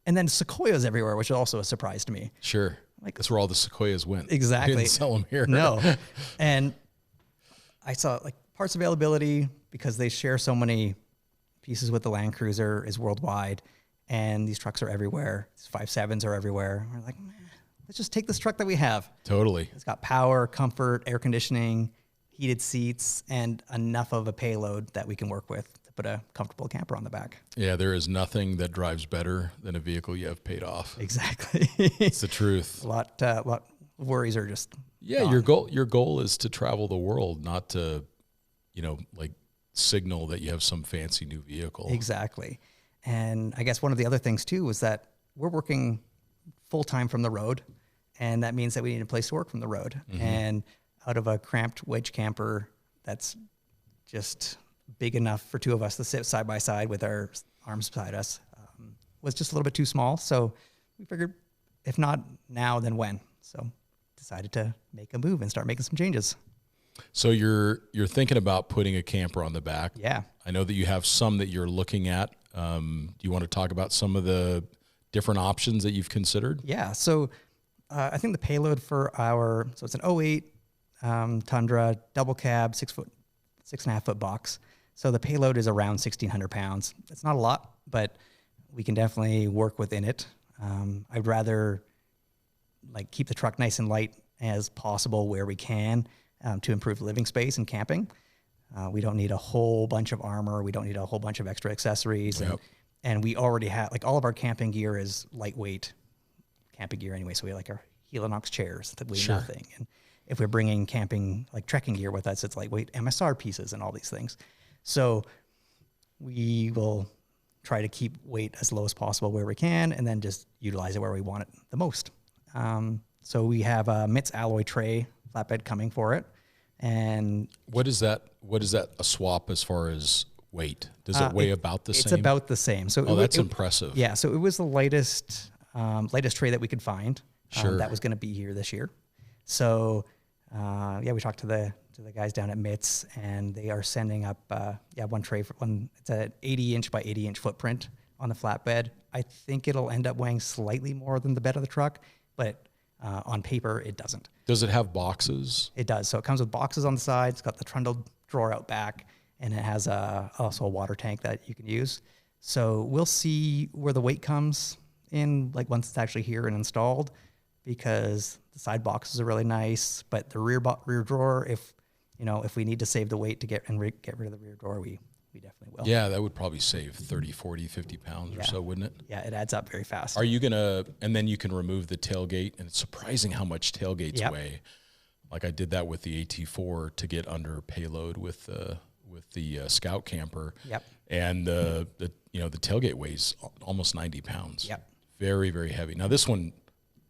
And then Sequoias everywhere, which is also a surprise to me. Sure. Like, that's where all the Sequoias went. Exactly. They didn't sell them here. No. And I saw like parts availability, because they share so many pieces with the Land Cruiser, is worldwide. And these trucks are everywhere. These 5.7s are everywhere. We're like, let's just take this truck that we have. Totally. It's got power, comfort, air conditioning, heated seats, and enough of a payload that we can work with to put a comfortable camper on the back. Yeah, there is nothing that drives better than a vehicle you have paid off. Exactly. It's the truth. A lot of worries are just gone. Your goal is to travel the world, not to, like signal that you have some fancy new vehicle. Exactly. And I guess one of the other things too was that we're working full time from the road, and that means that we need a place to work from the road. Mm-hmm. And out of a cramped wedge camper that's just big enough for two of us to sit side by side with our arms beside us, was just a little bit too small. So we figured, if not now, then when? So decided to make a move and start making some changes. So you're thinking about putting a camper on the back. Yeah. I know that you have some that you're looking at. Do you want to talk about some of the different options that you've considered? Yeah. So I think the payload for so it's an 08 Tundra double cab, 6.5 foot box. So the payload is around 1,600 pounds. It's not a lot, but we can definitely work within it. I'd rather like keep the truck nice and light as possible where we can, to improve living space and camping. We don't need a whole bunch of armor. We don't need a whole bunch of extra accessories. Yep. And we already have, like, all of our camping gear is lightweight camping gear anyway. So we have like our Helinox chairs that weigh nothing. And if we're bringing camping, like trekking gear with us, it's lightweight MSR pieces and all these things. So we will try to keep weight as low as possible where we can, and then just utilize it where we want it the most. So we have a MITS alloy tray flatbed coming for it. And what is that a swap as far as weight? Does it weigh about the same? It's about the same. So that's impressive. Yeah. So it was the lightest tray that we could find. Sure. That was going to be here this year. So we talked to the guys down at MITS, and they are sending up one tray for one. It's an 80-inch by 80-inch footprint on the flatbed. I think it'll end up weighing slightly more than the bed of the truck, but on paper it doesn't. Does it have boxes? It does. So it comes with boxes on the side. It's got the trundle drawer out back, and it has also a water tank that you can use. So we'll see where the weight comes in, like once it's actually here and installed, because the side boxes are really nice, but the rear drawer, if we need to save the weight to get rid of the rear drawer, we definitely will. Yeah, that would probably save 30, 40, 50 pounds or so, wouldn't it? Yeah, it adds up very fast. Are you and then you can remove the tailgate, and it's surprising how much tailgates weigh. Like I did that with the AT4 to get under payload with the Scout camper. Yep. And the tailgate weighs almost 90 pounds. Yep. Very, very heavy. Now this one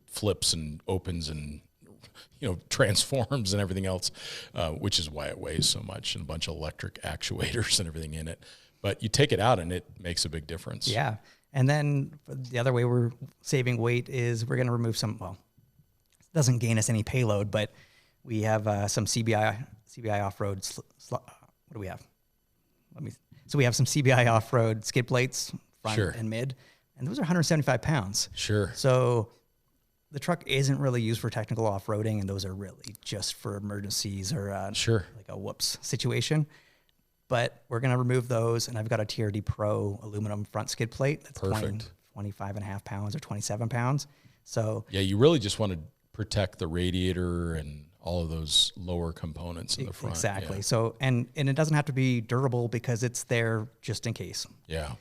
flips and opens and transforms and everything else, which is why it weighs so much, and a bunch of electric actuators and everything in it. But you take it out and it makes a big difference. Yeah. And then the other way we're saving weight is we're going to remove it doesn't gain us any payload, but we have some CBI off-road. What do we have? So we have some CBI off-road skid plates, front and mid, and those are 175 pounds. Sure. So the truck isn't really used for technical off-roading, and those are really just for emergencies or like a whoops situation. But we're going to remove those, and I've got a TRD Pro aluminum front skid plate that's perfect. 25.5 pounds or 27 pounds. So yeah, you really just want to protect the radiator and all of those lower components in the front. Exactly. Yeah. So, and it doesn't have to be durable because it's there just in case. Yeah.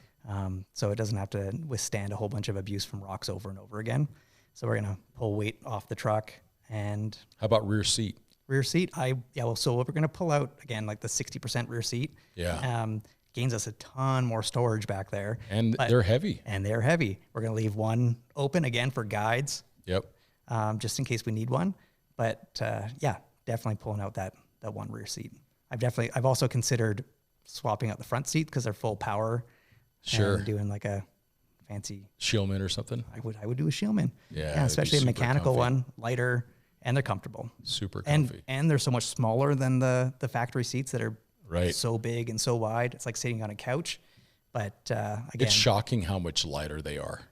So it doesn't have to withstand a whole bunch of abuse from rocks over and over again. So we're going to pull weight off the truck. And how about rear seat? Rear seat, so we're going to pull out, again, like the 60% rear seat. Yeah. Gains us a ton more storage back there. And they're heavy. And they're heavy. We're going to leave one open, again, for guides. Yep. Just in case we need one. But yeah, definitely pulling out that one rear seat. I've also considered swapping out the front seat because they're full power. Sure. And doing like a fancy Shieldman or something. I would do a Shieldman. Yeah, especially a mechanical comfy. one, lighter, and they're comfortable. Super comfy. And they're so much smaller than the factory seats that are right. so big and so wide. It's like sitting on a couch. But again, it's shocking how much lighter they are.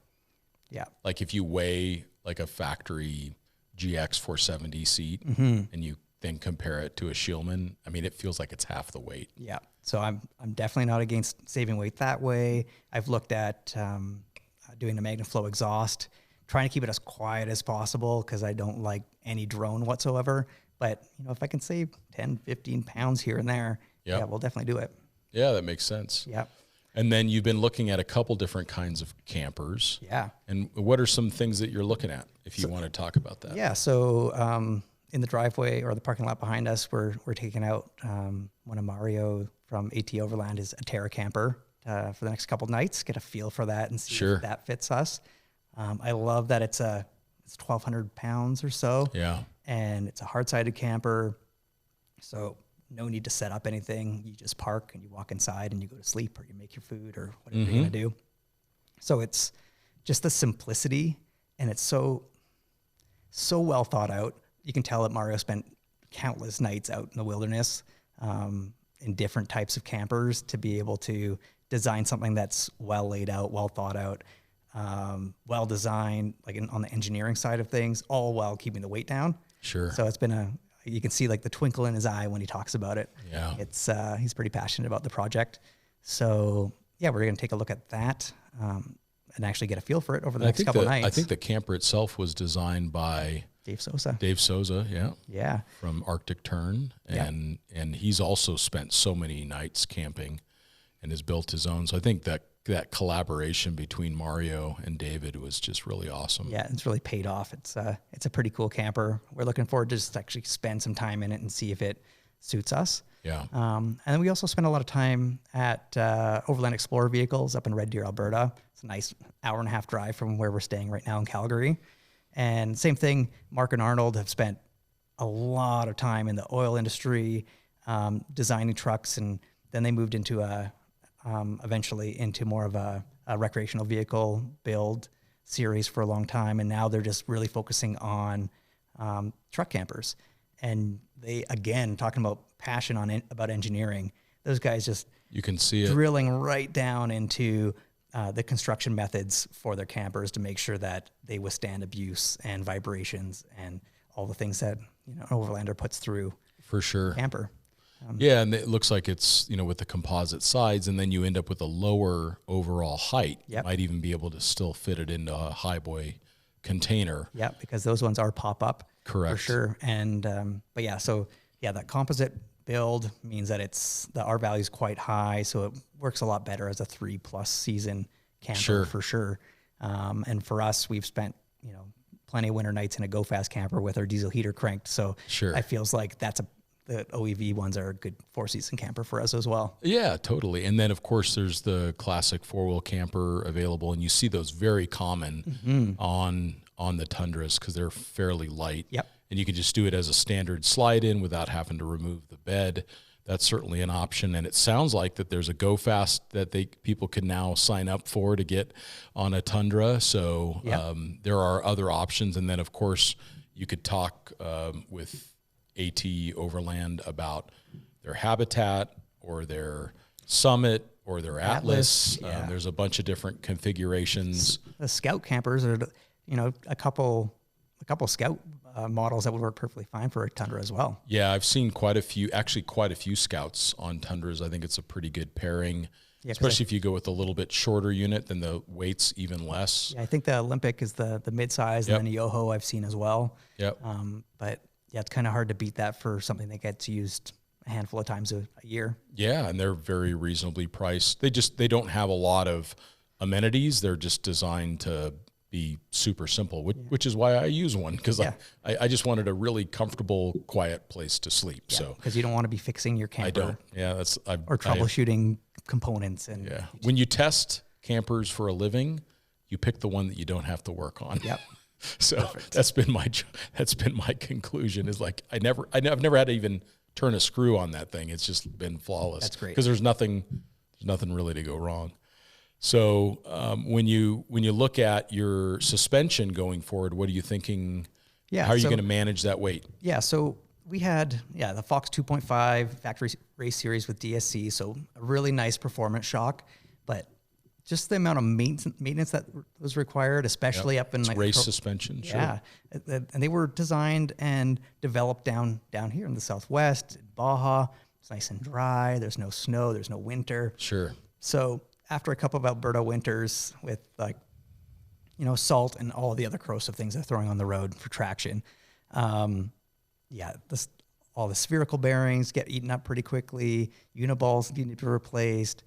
Yeah. Like if you weigh like a factory GX 470 seat and you then compare it to a Shieldman, I mean, it feels like it's half the weight. Yeah. So I'm definitely not against saving weight that way. I've looked at doing the MagnaFlow exhaust, trying to keep it as quiet as possible because I don't like any drone whatsoever. But if I can save 10, 15 pounds here and there, yeah, we'll definitely do it. Yeah, that makes sense. Yeah. And then you've been looking at a couple different kinds of campers. Yeah. And what are some things that you're looking at, if you want to talk about that? Yeah. So in the driveway or the parking lot behind us, we're taking out one of Mario from AT Overland, is a Terra camper for the next couple nights, get a feel for that and see if that fits us. I love that it's 1,200 pounds or so. Yeah. And it's a hard-sided camper. So no need to set up anything. You just park and you walk inside and you go to sleep or you make your food or whatever you're going to do. So it's just the simplicity, and it's so well thought out. You can tell that Mario spent countless nights out in the wilderness in different types of campers to be able to design something that's well laid out, well thought out, well designed, like on the engineering side of things, all while keeping the weight down. Sure. So it's been you can see like the twinkle in his eye when he talks about it. Yeah. It's he's pretty passionate about the project. So yeah, we're going to take a look at that and actually get a feel for it over the next couple of nights. I think the camper itself was designed by Dave Sosa. Dave Souza, yeah. Yeah. From Arctic Turn. And he's also spent so many nights camping and has built his own. So I think that collaboration between Mario and David was just really awesome. Yeah, it's really paid off. It's a pretty cool camper. We're looking forward to just actually spend some time in it and see if it suits us. Yeah. And then we also spend a lot of time at Overland Explorer Vehicles up in Red Deer, Alberta. It's a nice hour-and-a-half drive from where we're staying right now in Calgary. And same thing, Mark and Arnold have spent a lot of time in the oil industry, designing trucks, and then they moved into eventually into more of a recreational vehicle build series for a long time. And now they're just really focusing on truck campers. And they, again, talking about passion about engineering, those guys just, you can see it drilling right down into the construction methods for their campers to make sure that they withstand abuse and vibrations and all the things that an Overlander puts through for sure camper. Yeah, and it looks like it's with the composite sides, and then you end up with a lower overall height. Yep. You might even be able to still fit it into a highboy container. Yeah, because those ones are pop up. Correct. For sure. And but yeah, so yeah, that composite build means that the R value is quite high, so it works a lot better as a 3+ season camper for sure. And for us, we've spent plenty of winter nights in a Go Fast camper with our diesel heater cranked. So sure, I feels like the OEV ones are a good 4-season camper for us as well. Yeah, totally. And then of course there's the classic 4-wheel camper available, and you see those very common on the Tundras because they're fairly light. Yep. And you can just do it as a standard slide in without having to remove the bed. That's certainly an option. And it sounds like that there's a Go Fast that people can now sign up for to get on a Tundra. So there are other options. And then of course you could talk with AT Overland about their Habitat or their Summit or their Atlas. Yeah. There's a bunch of different configurations. The Scout campers are, a couple Scout models that would work perfectly fine for a Tundra as well. Yeah, I've seen quite a few Scouts on Tundras. I think it's a pretty good pairing. Yeah, especially if you go with a little bit shorter unit, then the weight's even less. Yeah, I think the Olympic is the mid-size, and then a Yoho I've seen as well. Yep. But yeah, it's kind of hard to beat that for something that gets used a handful of times a year. Yeah, and they're very reasonably priced. They don't have a lot of amenities. They're just designed to be super simple, which is why I use one, because I just wanted a really comfortable, quiet place to sleep. Yeah, so because you don't want to be fixing your camper. I don't. Yeah, or troubleshooting components. And yeah, when you test campers for a living, you pick the one that you don't have to work on. Yep. So that's been my conclusion, is like I've never had to even turn a screw on that thing. It's just been flawless. That's great, because there's nothing really to go wrong. So when you look at your suspension going forward, what are you thinking? Yeah, how are you going to manage that weight? Yeah, so we had the Fox 2.5 factory race series with DSC, so a really nice performance shock, but just the amount of maintenance that was required, especially up in it's like race suspension. Sure. Yeah, and they were designed and developed down here in the Southwest, Baja. It's nice and dry. There's no snow. There's no winter. Sure. So after a couple of Alberta winters with salt and all the other corrosive things they're throwing on the road for traction, all the spherical bearings get eaten up pretty quickly. Uniballs need to be replaced.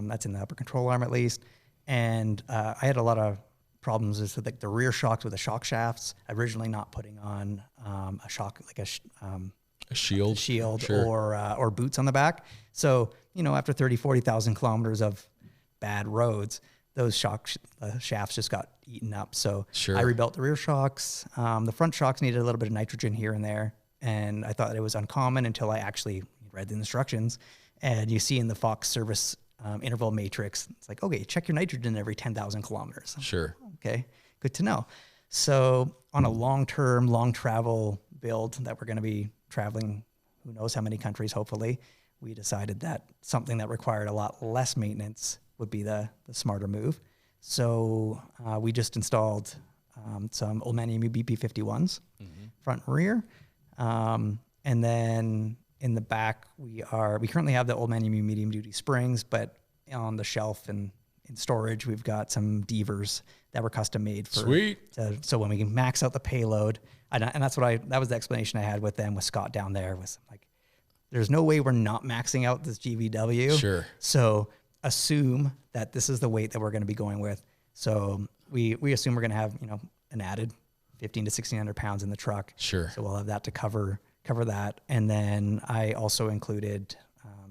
That's in the upper control arm at least. And I had a lot of problems with like the rear shocks with the shock shafts. Originally not putting on a shock, like a shield sure. or boots on the back. So, after 40,000 kilometers of bad roads, those shafts just got eaten up. So sure. I rebuilt the rear shocks. The front shocks needed a little bit of nitrogen here and there. And I thought it was uncommon until I actually read the instructions. And you see in the Fox service interval matrix, it's like, okay, check your nitrogen every 10,000 kilometers. Sure. Okay, good to know. So on a long-term, long travel build that we're going to be traveling, who knows how many countries, hopefully, we decided that something that required a lot less maintenance would be the smarter move. So we just installed some Old Man Emu BP51s, front and rear. And then in the back, we currently have the Old Man Emu medium duty springs, but on the shelf and in storage, we've got some Devers that were custom made for. Sweet. So when we can max out the payload, and that's that was the explanation I had with them, with Scott down there, was like, there's no way we're not maxing out this GVW. Sure. So assume that this is the weight that we're going to be going with. So we assume we're going to have, an added 1,500 to 1,600 pounds in the truck. Sure. So we'll have that to cover that. And then I also included,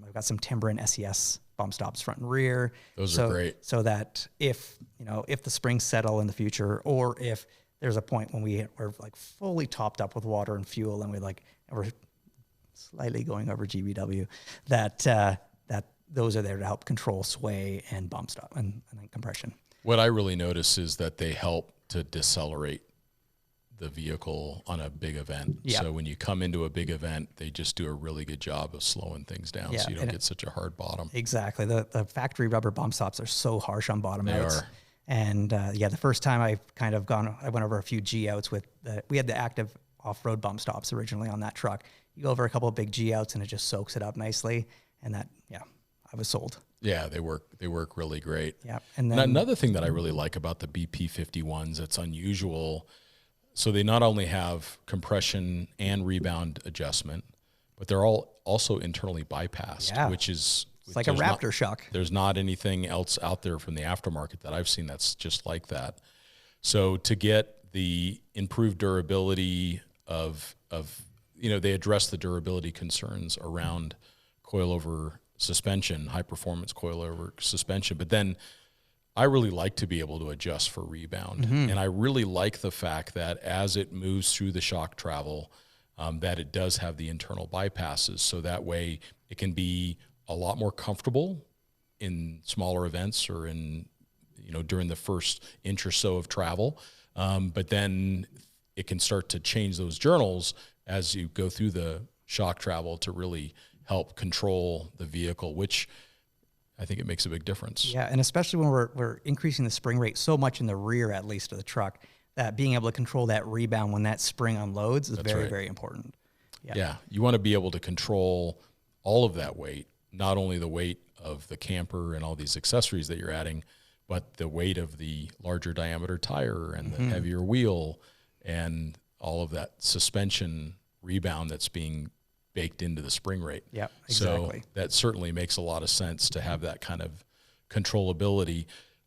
I've got some timber and SES bump stops front and rear. Those are great. So that if the springs settle in the future, or if there's a point when we're like fully topped up with water and fuel, and we're slightly going over GVW, that those are there to help control sway and bump stop and then compression. What I really notice is that they help to decelerate the vehicle on a big event. Yeah. So when you come into a big event, they just do a really good job of slowing things down, so you don't get such a hard bottom. Exactly. The factory rubber bump stops are so harsh on bottom outs. They are. And the first time I went over a few G outs we had the active off-road bump stops originally on that truck. You go over a couple of big G outs and it just soaks it up nicely. And I was sold. Yeah, they work really great. Yeah. And then another thing that I really like about the BP51s that's unusual, so they not only have compression and rebound adjustment, but they're all also internally bypassed, which is it's like a Raptor shock. There's not anything else out there from the aftermarket that I've seen that's just like that. So to get the improved durability of they address the durability concerns around coilover suspension, high performance coilover suspension, but then I really like to be able to adjust for rebound. And I really like the fact that as it moves through the shock travel, that it does have the internal bypasses. So that way it can be a lot more comfortable in smaller events or during the first inch or so of travel. But then it can start to change those journals as you go through the shock travel to really help control the vehicle, which I think it makes a big difference. Yeah, and especially when we're increasing the spring rate so much in the rear, at least, of the truck, that being able to control that rebound when that spring unloads is very, very important. Yeah, you want to be able to control all of that weight, not only the weight of the camper and all these accessories that you're adding, but the weight of the larger diameter tire and the heavier wheel and all of that suspension rebound that's being baked into the spring rate. Yeah, exactly. So that certainly makes a lot of sense to have that kind of controllability.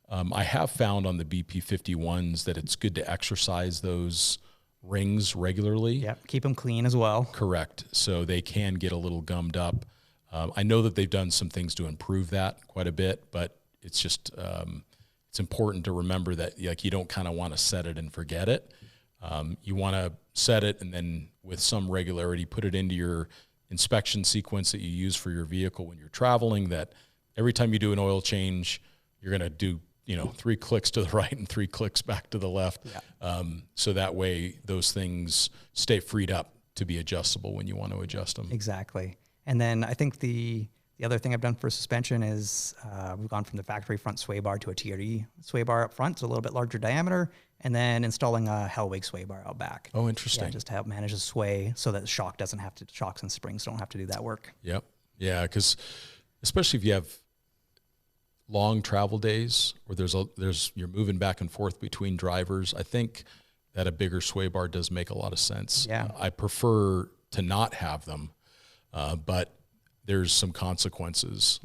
I have found on the BP51s that it's good to exercise those rings regularly. Yeah, keep them clean as well. Correct. So they can get a little gummed up. I know that they've done some things to improve that quite a bit, but it's just it's important to remember that like you don't kind of want to set it and forget it. You want to set it and then with some regularity put it into your inspection sequence that you use for your vehicle when you're traveling, that every time you do an oil change, you're going to do 3 clicks to the right and 3 clicks back to the left. Yeah. So that way those things stay freed up to be adjustable when you want to adjust them. Exactly. And then I think the other thing I've done for suspension is we've gone from the factory front sway bar to a TRD sway bar up front, so a little bit larger diameter, and then installing a Hellwig sway bar out back. Oh, interesting. Yeah, just to help manage the sway so that the shocks and springs don't have to do that work. Yep. Yeah, because especially if you have long travel days where you're moving back and forth between drivers, I think that a bigger sway bar does make a lot of sense. Yeah. I prefer to not have them, but there's some consequences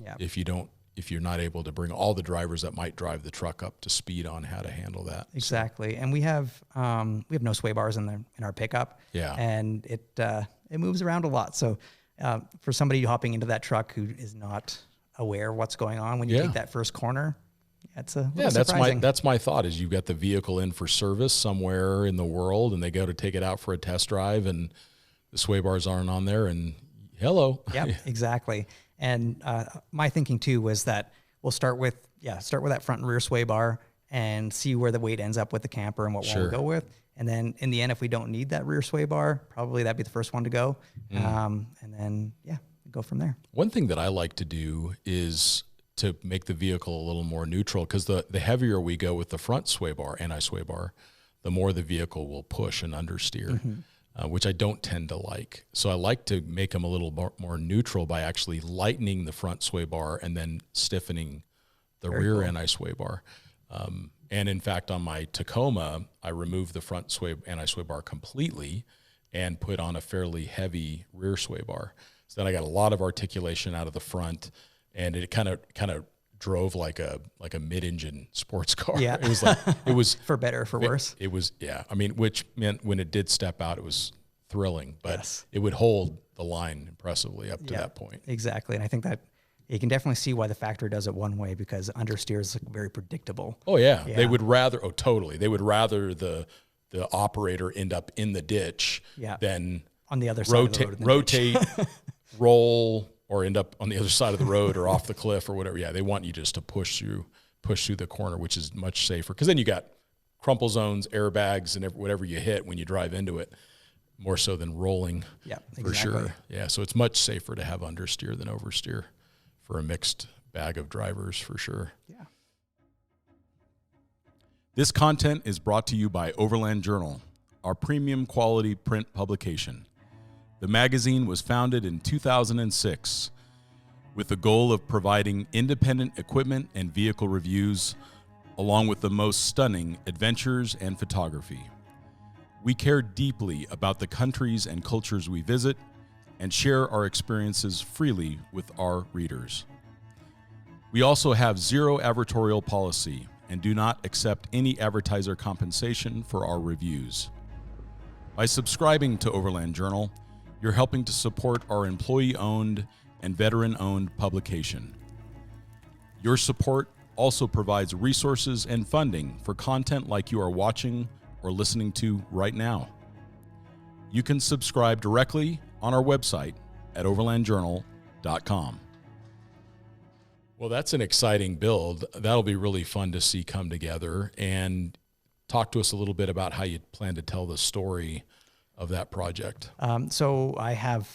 if you're not able to bring all the drivers that might drive the truck up to speed on how to handle that. Exactly. And we have no sway bars in our pickup. Yeah. And it moves around a lot. So for somebody hopping into that truck who is not aware of what's going on when you take that first corner, that's a little surprising. That's my thought is you've got the vehicle in for service somewhere in the world and they go to take it out for a test drive and the sway bars aren't on there and hello. Yeah, exactly. And my thinking too was that we'll start with that front and rear sway bar and see where the weight ends up with the camper and what one we'll go with. And then in the end, if we don't need that rear sway bar, probably that'd be the first one to go. And then, go from there. One thing that I like to do is to make the vehicle a little more neutral, because the heavier we go with the front sway bar, anti-sway bar, the more the vehicle will push and understeer, which I don't tend to like. So I like to make them a little more neutral by actually lightening the front sway bar and then stiffening the rear anti-sway bar. And in fact, on my Tacoma, I removed the front anti-sway bar completely and put on a fairly heavy rear sway bar. So then I got a lot of articulation out of the front, and it kind of drove like a mid-engine sports car. Yeah, it was for better or for worse. It was I mean, which meant when it did step out, it was thrilling, but it would hold the line impressively up to that point. Exactly, and I think that you can definitely see why the factory does it one way, because understeer is very predictable. Oh yeah, they would rather. Oh, totally. They would rather the operator end up in the ditch than on the other side of the road. Rotate. Roll or end up on the other side of the road or off the cliff or whatever. Yeah, they want you just to push through the corner, which is much safer, because then you got crumple zones, airbags, and whatever you hit when you drive into it, more so than rolling. Yeah, for sure. Yeah, so it's much safer to have understeer than oversteer for a mixed bag of drivers, for sure. Yeah. This content is brought to you by Overland Journal, our premium quality print publication. The magazine was founded in 2006 with the goal of providing independent equipment and vehicle reviews, along with the most stunning adventures and photography. We care deeply about the countries and cultures we visit and share our experiences freely with our readers. We also have zero advertorial policy and do not accept any advertiser compensation for our reviews. By subscribing to Overland Journal, you're helping to support our employee-owned and veteran-owned publication. Your support also provides resources and funding for content like you are watching or listening to right now. You can subscribe directly on our website at overlandjournal.com. Well, that's an exciting build. That'll be really fun to see come together. And talk to us a little bit about how you plan to tell the story of that project. So I have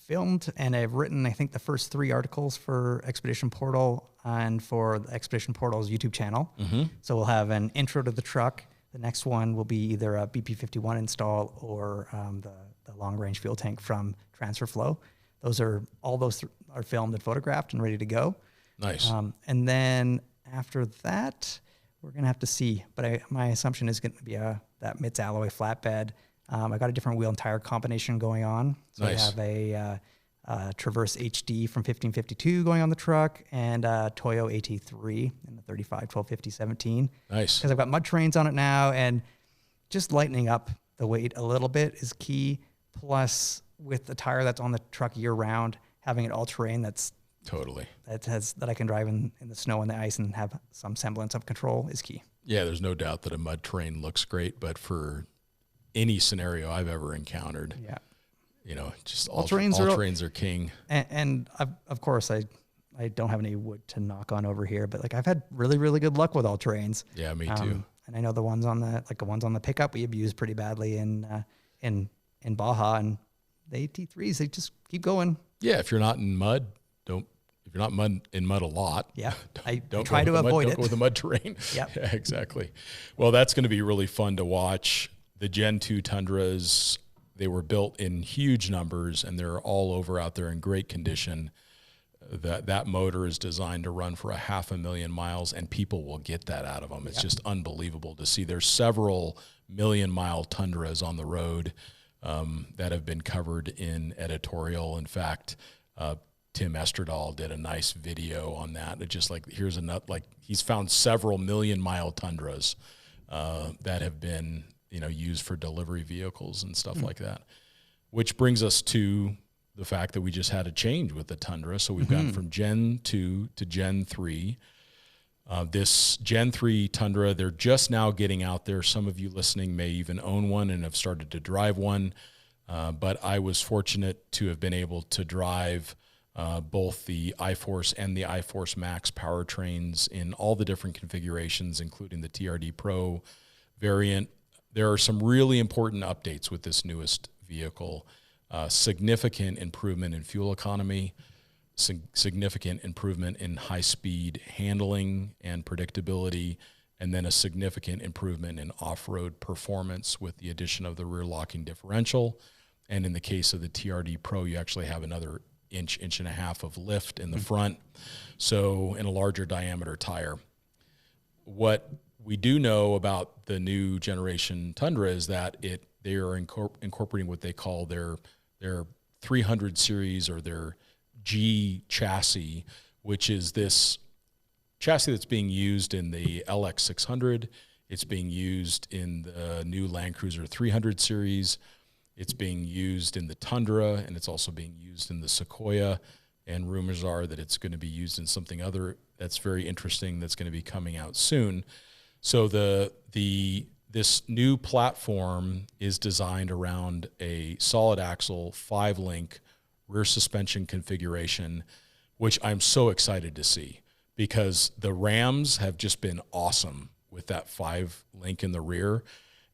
filmed and I've written, I think, the first 3 articles for Expedition Portal and for the Expedition Portal's YouTube channel. So we'll have an intro to the truck. The next one will be either a BP51 install or the long-range fuel tank from Transfer Flow. those are are filmed and photographed and ready to go. Nice. And then after that, we're going to have to see. But my assumption is going to be that Mitts alloy flatbed. I got a different wheel and tire combination going on. So Nice. I have a Traverse HD from 1552 going on the truck, and a Toyo AT3 in the 35 1250 17. Nice. Because I've got mud trains on it now, and just lightening up the weight a little bit is key. Plus, with the tire that's on the truck year round, having it all terrain that I can drive in the snow and the ice and have some semblance of control is key. Yeah, there's no doubt that a mud terrain looks great, but for any scenario I've ever encountered, just all terrains are king. And of course, I don't have any wood to knock on over here, but like I've had really, really good luck with all terrains. Yeah, me too. And I know the ones on the pickup we abused pretty badly in Baja, and the AT3s, they just keep going. Yeah, if you're not in mud, if you're not in mud a lot, I try to avoid it. Don't go with the mud terrain. Yep. Yeah, exactly. Well, that's going to be really fun to watch. The Gen 2 Tundras, they were built in huge numbers, and they're all over out there in great condition. That motor is designed to run for 500,000 miles, and people will get that out of them. It's just unbelievable to see. There's several million-mile Tundras on the road that have been covered in editorial. In fact, Tim Esterdahl did a nice video on that. It's just like, he's found several million-mile Tundras that have been used for delivery vehicles and stuff like that, which brings us to the fact that we just had a change with the Tundra. So we've gone from Gen 2 to Gen 3. This Gen 3 Tundra, they're just now getting out there. Some of you listening may even own one and have started to drive one. But I was fortunate to have been able to drive both the iForce and the iForce Max powertrains in all the different configurations, including the TRD Pro variant. There are some really important updates with this newest vehicle. Significant improvement in fuel economy, significant improvement in high-speed handling and predictability, and then a significant improvement in off-road performance with the addition of the rear locking differential. And in the case of the TRD Pro, you actually have another inch and a half of lift in the front, so in a larger diameter tire. What we do know about the new generation Tundra is that they are incorporating what they call their 300 series, or their G chassis, which is this chassis that's being used in the LX600. It's being used in the new Land Cruiser 300 series. It's being used in the Tundra, and it's also being used in the Sequoia. And rumors are that it's going to be used in something other that's very interesting that's going to be coming out soon. So this new platform is designed around a solid axle 5-link rear suspension configuration, which I'm so excited to see, because the Rams have just been awesome with that 5-link in the rear.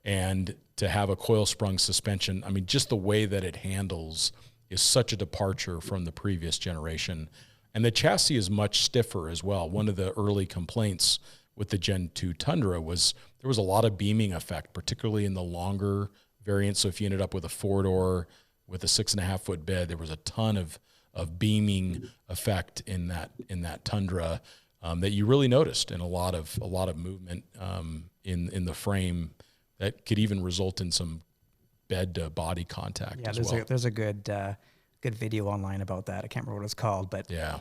And to have a coil sprung suspension, I mean, just the way that it handles is such a departure from the previous generation. And the chassis is much stiffer as well. One of the early complaints with the Gen 2 Tundra was there was a lot of beaming effect, particularly in the longer variant. So if you ended up with a 4-door with a 6.5-foot bed, there was a ton of beaming effect in that Tundra that you really noticed, and a lot of movement in the frame that could even result in some bed to body contact. Yeah, as well. There's a good video online about that. I can't remember what it's called, but yeah,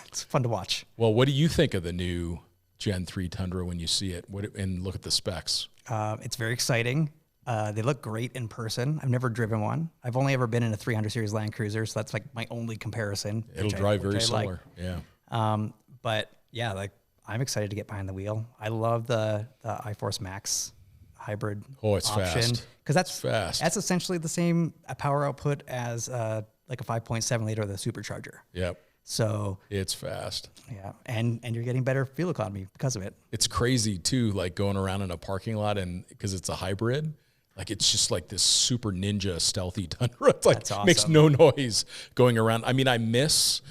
it's fun to watch. Well, what do you think of the new Gen 3 Tundra when you see it? And look at the specs. It's very exciting. They look great in person. I've never driven one. I've only ever been in a 300 series Land Cruiser, so that's like my only comparison. It'll drive very similar. Like. Yeah. But yeah, like I'm excited to get behind the wheel. I love the iForce Max hybrid. Oh, it's option, fast. Because that's fast. That's essentially the same power output as like a 5.7 liter of the supercharger. Yep. So it's fast. Yeah, and you're getting better fuel economy because of it. It's crazy too, like going around in a parking lot, and because it's a hybrid, like it's just like this super ninja stealthy Tundra. It's like That's awesome. Makes no noise going around. I mean, I miss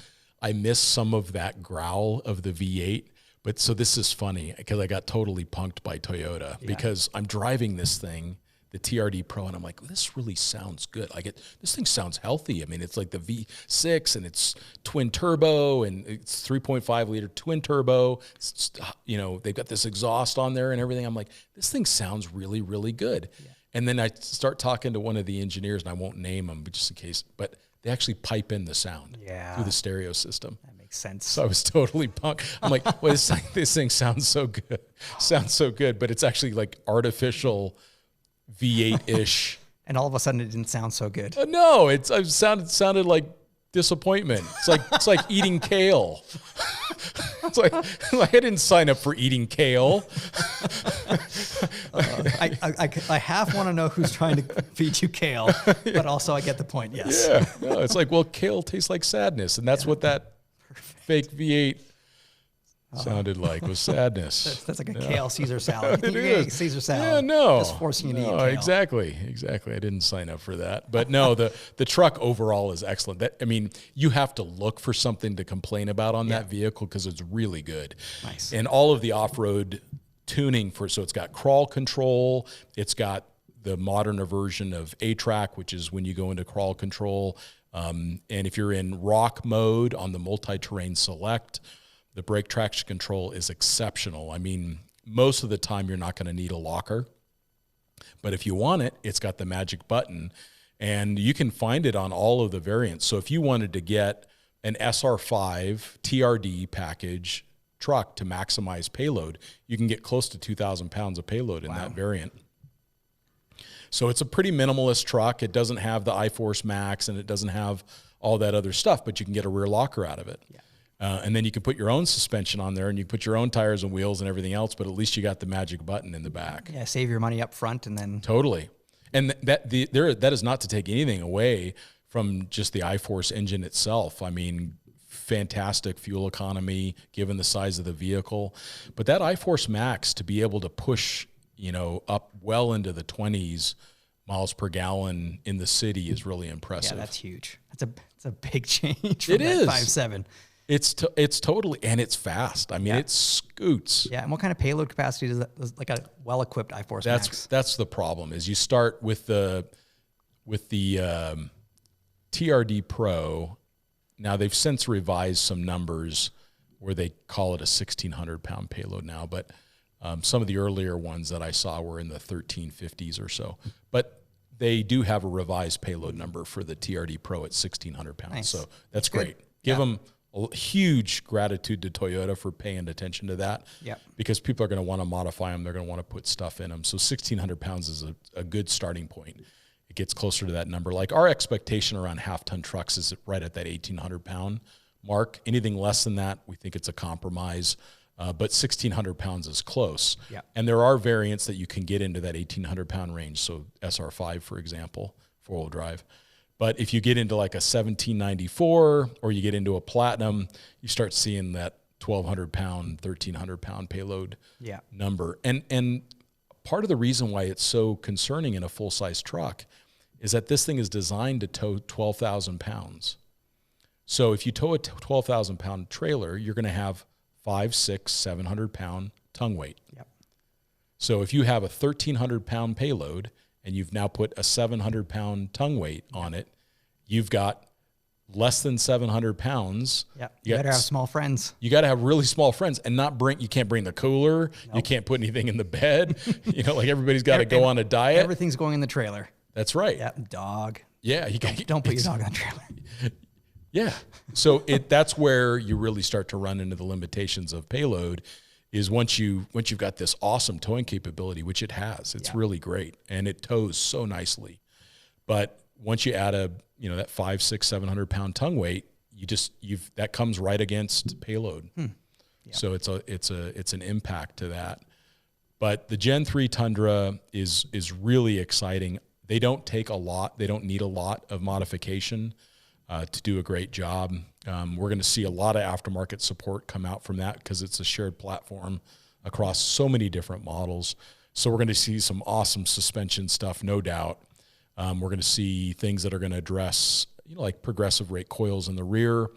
some of that growl of the V8. But so this is funny because I got totally punked by Toyota because I'm driving this thing. the TRD Pro, and I'm like, this really sounds good. Like this thing sounds healthy. I mean, it's like the V6 and it's twin turbo and it's 3.5 liter twin turbo. It's, they've got this exhaust on there and everything. I'm like, this thing sounds really, really good. Yeah. And then I start talking to one of the engineers, and I won't name them, but just in case, but they actually pipe in the sound through the stereo system. That makes sense. So I was totally pumped. I'm like, well, this thing sounds so good, but it's actually like artificial V8-ish. And all of a sudden it didn't sound so good. No, it sounded like disappointment. It's like eating kale. It's like I didn't sign up for eating kale. I half want to know who's trying to feed you kale, but also I get the point. Yes. Yeah. No, it's like, well, kale tastes like sadness, and that's what that fake V8 sounded like, was sadness. That's like a kale Caesar salad. It is. Caesar salad. Yeah, no. Just forcing you to eat kale. Exactly. I didn't sign up for that. But no, the truck overall is excellent. You have to look for something to complain about on that vehicle because it's really good. Nice. And all of the off-road tuning so it's got crawl control, it's got the modern version of A-Track, which is when you go into crawl control. And if you're in rock mode on the multi-terrain select, the brake traction control is exceptional. I mean, most of the time you're not going to need a locker, but if you want it, it's got the magic button, and you can find it on all of the variants. So if you wanted to get an SR5 TRD package truck to maximize payload, you can get close to 2,000 pounds of payload in that variant. So it's a pretty minimalist truck. It doesn't have the iForce Max, and it doesn't have all that other stuff, but you can get a rear locker out of it. Yeah. And then you can put your own suspension on there, and you put your own tires and wheels and everything else, but at least you got the magic button in the back. Yeah, save your money up front and then... Totally. And that is not to take anything away from just the iForce engine itself. I mean, fantastic fuel economy given the size of the vehicle. But that iForce Max, to be able to push, up well into the 20s miles per gallon in the city is really impressive. Yeah, that's huge. It's a big change from it is. 5.7. It's totally, and it's fast. I mean, it scoots. Yeah, and what kind of payload capacity does like a well-equipped iForce Max? That's the problem. Is you start with the TRD Pro. Now they've since revised some numbers where they call it a 1,600 pound payload now, but some of the earlier ones that I saw were in the 1350s or so. But they do have a revised payload number for the TRD Pro at 1,600 pounds. Nice. So that's great. Give them a huge gratitude to Toyota for paying attention to that. Yeah. Because people are going to want to modify them. They're going to want to put stuff in them. So 1,600 pounds is a good starting point. It gets closer to that number. Like our expectation around half-ton trucks is right at that 1,800 pound mark. Anything less than that, we think it's a compromise. But 1,600 pounds is close. Yeah. And there are variants that you can get into that 1,800 pound range. So SR5, for example, four-wheel drive. But if you get into like a 1794 or you get into a Platinum, you start seeing that 1,200 pound, 1,300 pound payload number. And part of the reason why it's so concerning in a full-size truck is that this thing is designed to tow 12,000 pounds. So if you tow a 12,000 pound trailer, you're going to have 500, 600, 700 pound tongue weight. Yep. So if you have a 1,300 pound payload and you've now put a 700 pound tongue weight on it, you've got less than 700 pounds. Yeah, you better have small friends. You got to have really small friends and you can't bring the cooler. Nope. You can't put anything in the bed. Like everybody's got to go on a diet. Everything's going in the trailer. That's right. Yeah, dog. Yeah. Don't put your dog on the trailer. Yeah. So that's where you really start to run into the limitations of payload is once you've got this awesome towing capability, which it has, it's really great and it tows so nicely. But once you add that 500, 600, 700 pound tongue weight, that comes right against payload. Yep. So it's an impact to that. But the Gen 3 Tundra is really exciting. They don't need a lot of modification to do a great job. We're going to see a lot of aftermarket support come out from that because it's a shared platform across so many different models. So we're going to see some awesome suspension stuff, no doubt. We're going to see things that are going to address, like progressive rate coils in the rear.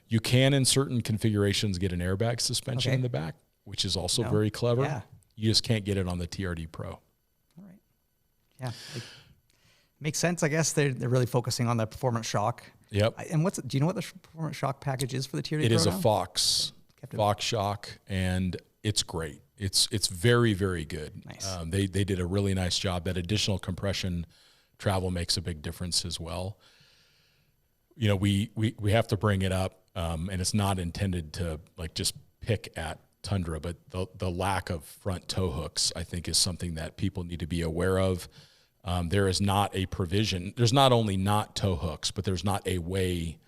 You can, in certain configurations, get an airbag suspension in the back, which is also very clever. Yeah. You just can't get it on the TRD Pro. All right. Yeah. Makes sense. I guess they're really focusing on the performance shock. Yep. And do you know what the performance shock package is for the TRD? It is a Fox shock, and it's great. It's very, very good. Nice. They did a really nice job. That additional compression travel makes a big difference as well. You know, we have to bring it up, and it's not intended to like just pick at Tundra, but the lack of front tow hooks, I think, is something that people need to be aware of. There is not a provision. There's not only not tow hooks, but there's not a way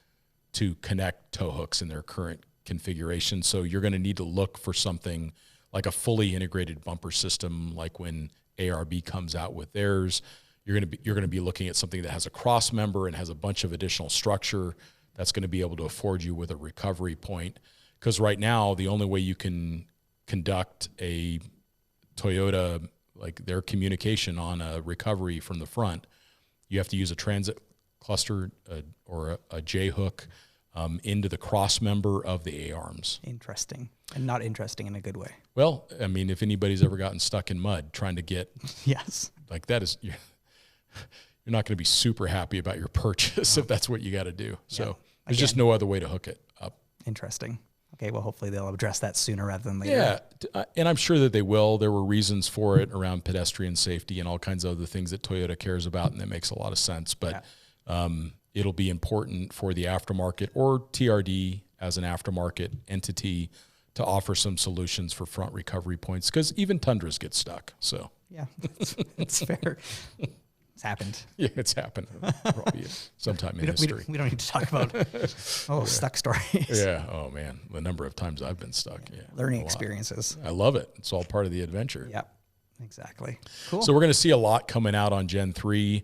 to connect tow hooks in their current configuration. So you're going to need to look for something like a fully integrated bumper system, like when ARB comes out with theirs. You're going to be looking at something that has a cross member and has a bunch of additional structure that's going to be able to afford you with a recovery point. Because right now, the only way you can conduct a Toyota, like their communication on a recovery from the front, you have to use a transit cluster or a J hook into the cross member of the A-arms. Interesting. And not interesting in a good way. Well, I mean, if anybody's ever gotten stuck in mud trying to get, yes, like that is, you're not going to be super happy about your purchase if that's what you got to do. So there's just no other way to hook it up. Interesting. Okay, well, hopefully they'll address that sooner rather than later. Yeah, and I'm sure that they will. There were reasons for it around pedestrian safety and all kinds of other things that Toyota cares about, and that makes a lot of sense. But it'll be important for the aftermarket or TRD as an aftermarket entity to offer some solutions for front recovery points, because even Tundras get stuck. So yeah, it's fair. It's happened. Yeah, it's happened probably sometime in history. We don't need to talk about stuck stories. Yeah. Oh man, the number of times I've been stuck. Yeah. Learning experiences. I love it. It's all part of the adventure. Yep. Exactly. Cool. So we're going to see a lot coming out on Gen 3,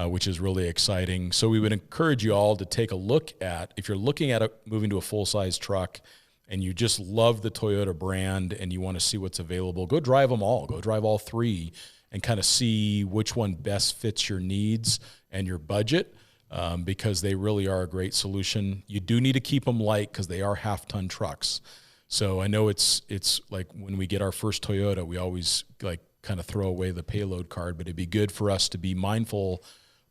which is really exciting. So we would encourage you all to take a look at, if you're looking at moving to a full-size truck and you just love the Toyota brand and you want to see what's available, go drive them all. Go drive all three and kind of see which one best fits your needs and your budget, because they really are a great solution. You do need to keep them light because they are half-ton trucks. So I know it's like when we get our first Toyota, we always like kind of throw away the payload card, but it'd be good for us to be mindful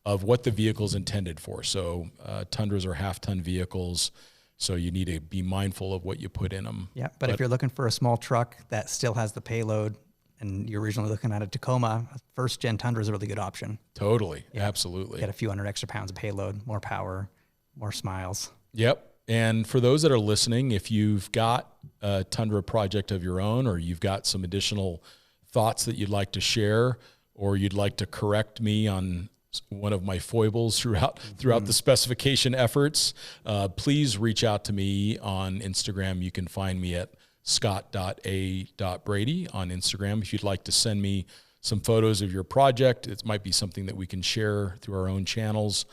of what the vehicle's intended for. So Tundras are half-ton vehicles, so you need to be mindful of what you put in them. Yeah, but if you're looking for a small truck that still has the payload, and you're originally looking at a Tacoma, first-gen Tundra is a really good option. Totally, absolutely. Get a few hundred extra pounds of payload, more power, more smiles. Yep. And for those that are listening, if you've got a Tundra project of your own, or you've got some additional thoughts that you'd like to share, or you'd like to correct me on one of my foibles throughout the specification efforts, please reach out to me on Instagram. You can find me at scott.a.brady on Instagram. If you'd like to send me some photos of your project, it might be something that we can share through our own channels.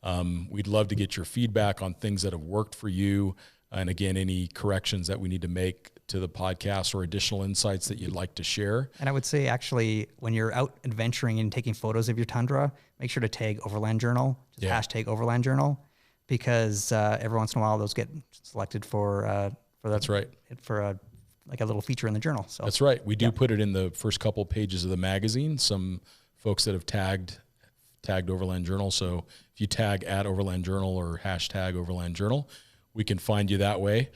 We'd love to get your feedback on things that have worked for you. And again, any corrections that we need to make to the podcast or additional insights that you'd like to share. And I would say, actually, when you're out adventuring and taking photos of your Tundra, make sure to tag Overland Journal, hashtag Overland Journal, because every once in a while those get selected for that's right. For a little feature in the journal. So that's right. We do put it in the first couple pages of the magazine. Some folks that have tagged Overland Journal. So if you tag at Overland Journal or hashtag Overland Journal, we can find you that way.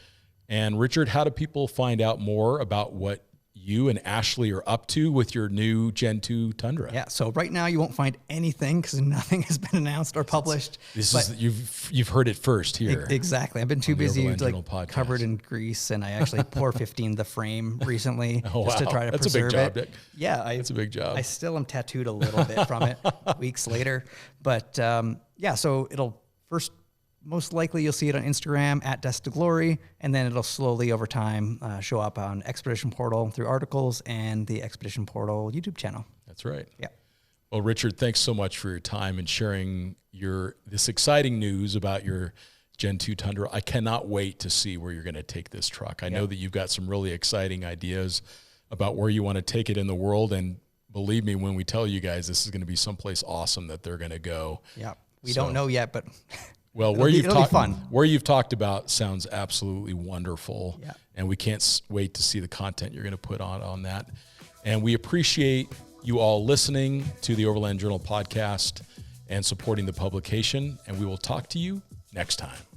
And Richard, how do people find out more about what you and Ashley are up to with your new Gen 2 Tundra? Yeah, so right now you won't find anything because nothing has been announced or published. You've heard it first here. Exactly. I've been too busy covered in grease, and I actually pour 15 the frame recently just to try to preserve it. That's a big job, Dick. Yeah, that's a big job. I still am tattooed a little bit from it weeks later, but so it'll first. Most likely you'll see it on Instagram at Desk to Glory, and then it'll slowly over time show up on Expedition Portal through articles and the Expedition Portal YouTube channel. That's right. Yeah. Well, Richard, thanks so much for your time and sharing this exciting news about your Gen 2 Tundra. I cannot wait to see where you're going to take this truck. I know that you've got some really exciting ideas about where you want to take it in the world, and believe me when we tell you guys this is going to be someplace awesome that they're going to go. Yeah. We don't know yet, but... Well, where you've talked about sounds absolutely wonderful, and we can't wait to see the content you're going to put on that. And we appreciate you all listening to the Overland Journal podcast and supporting the publication. And we will talk to you next time.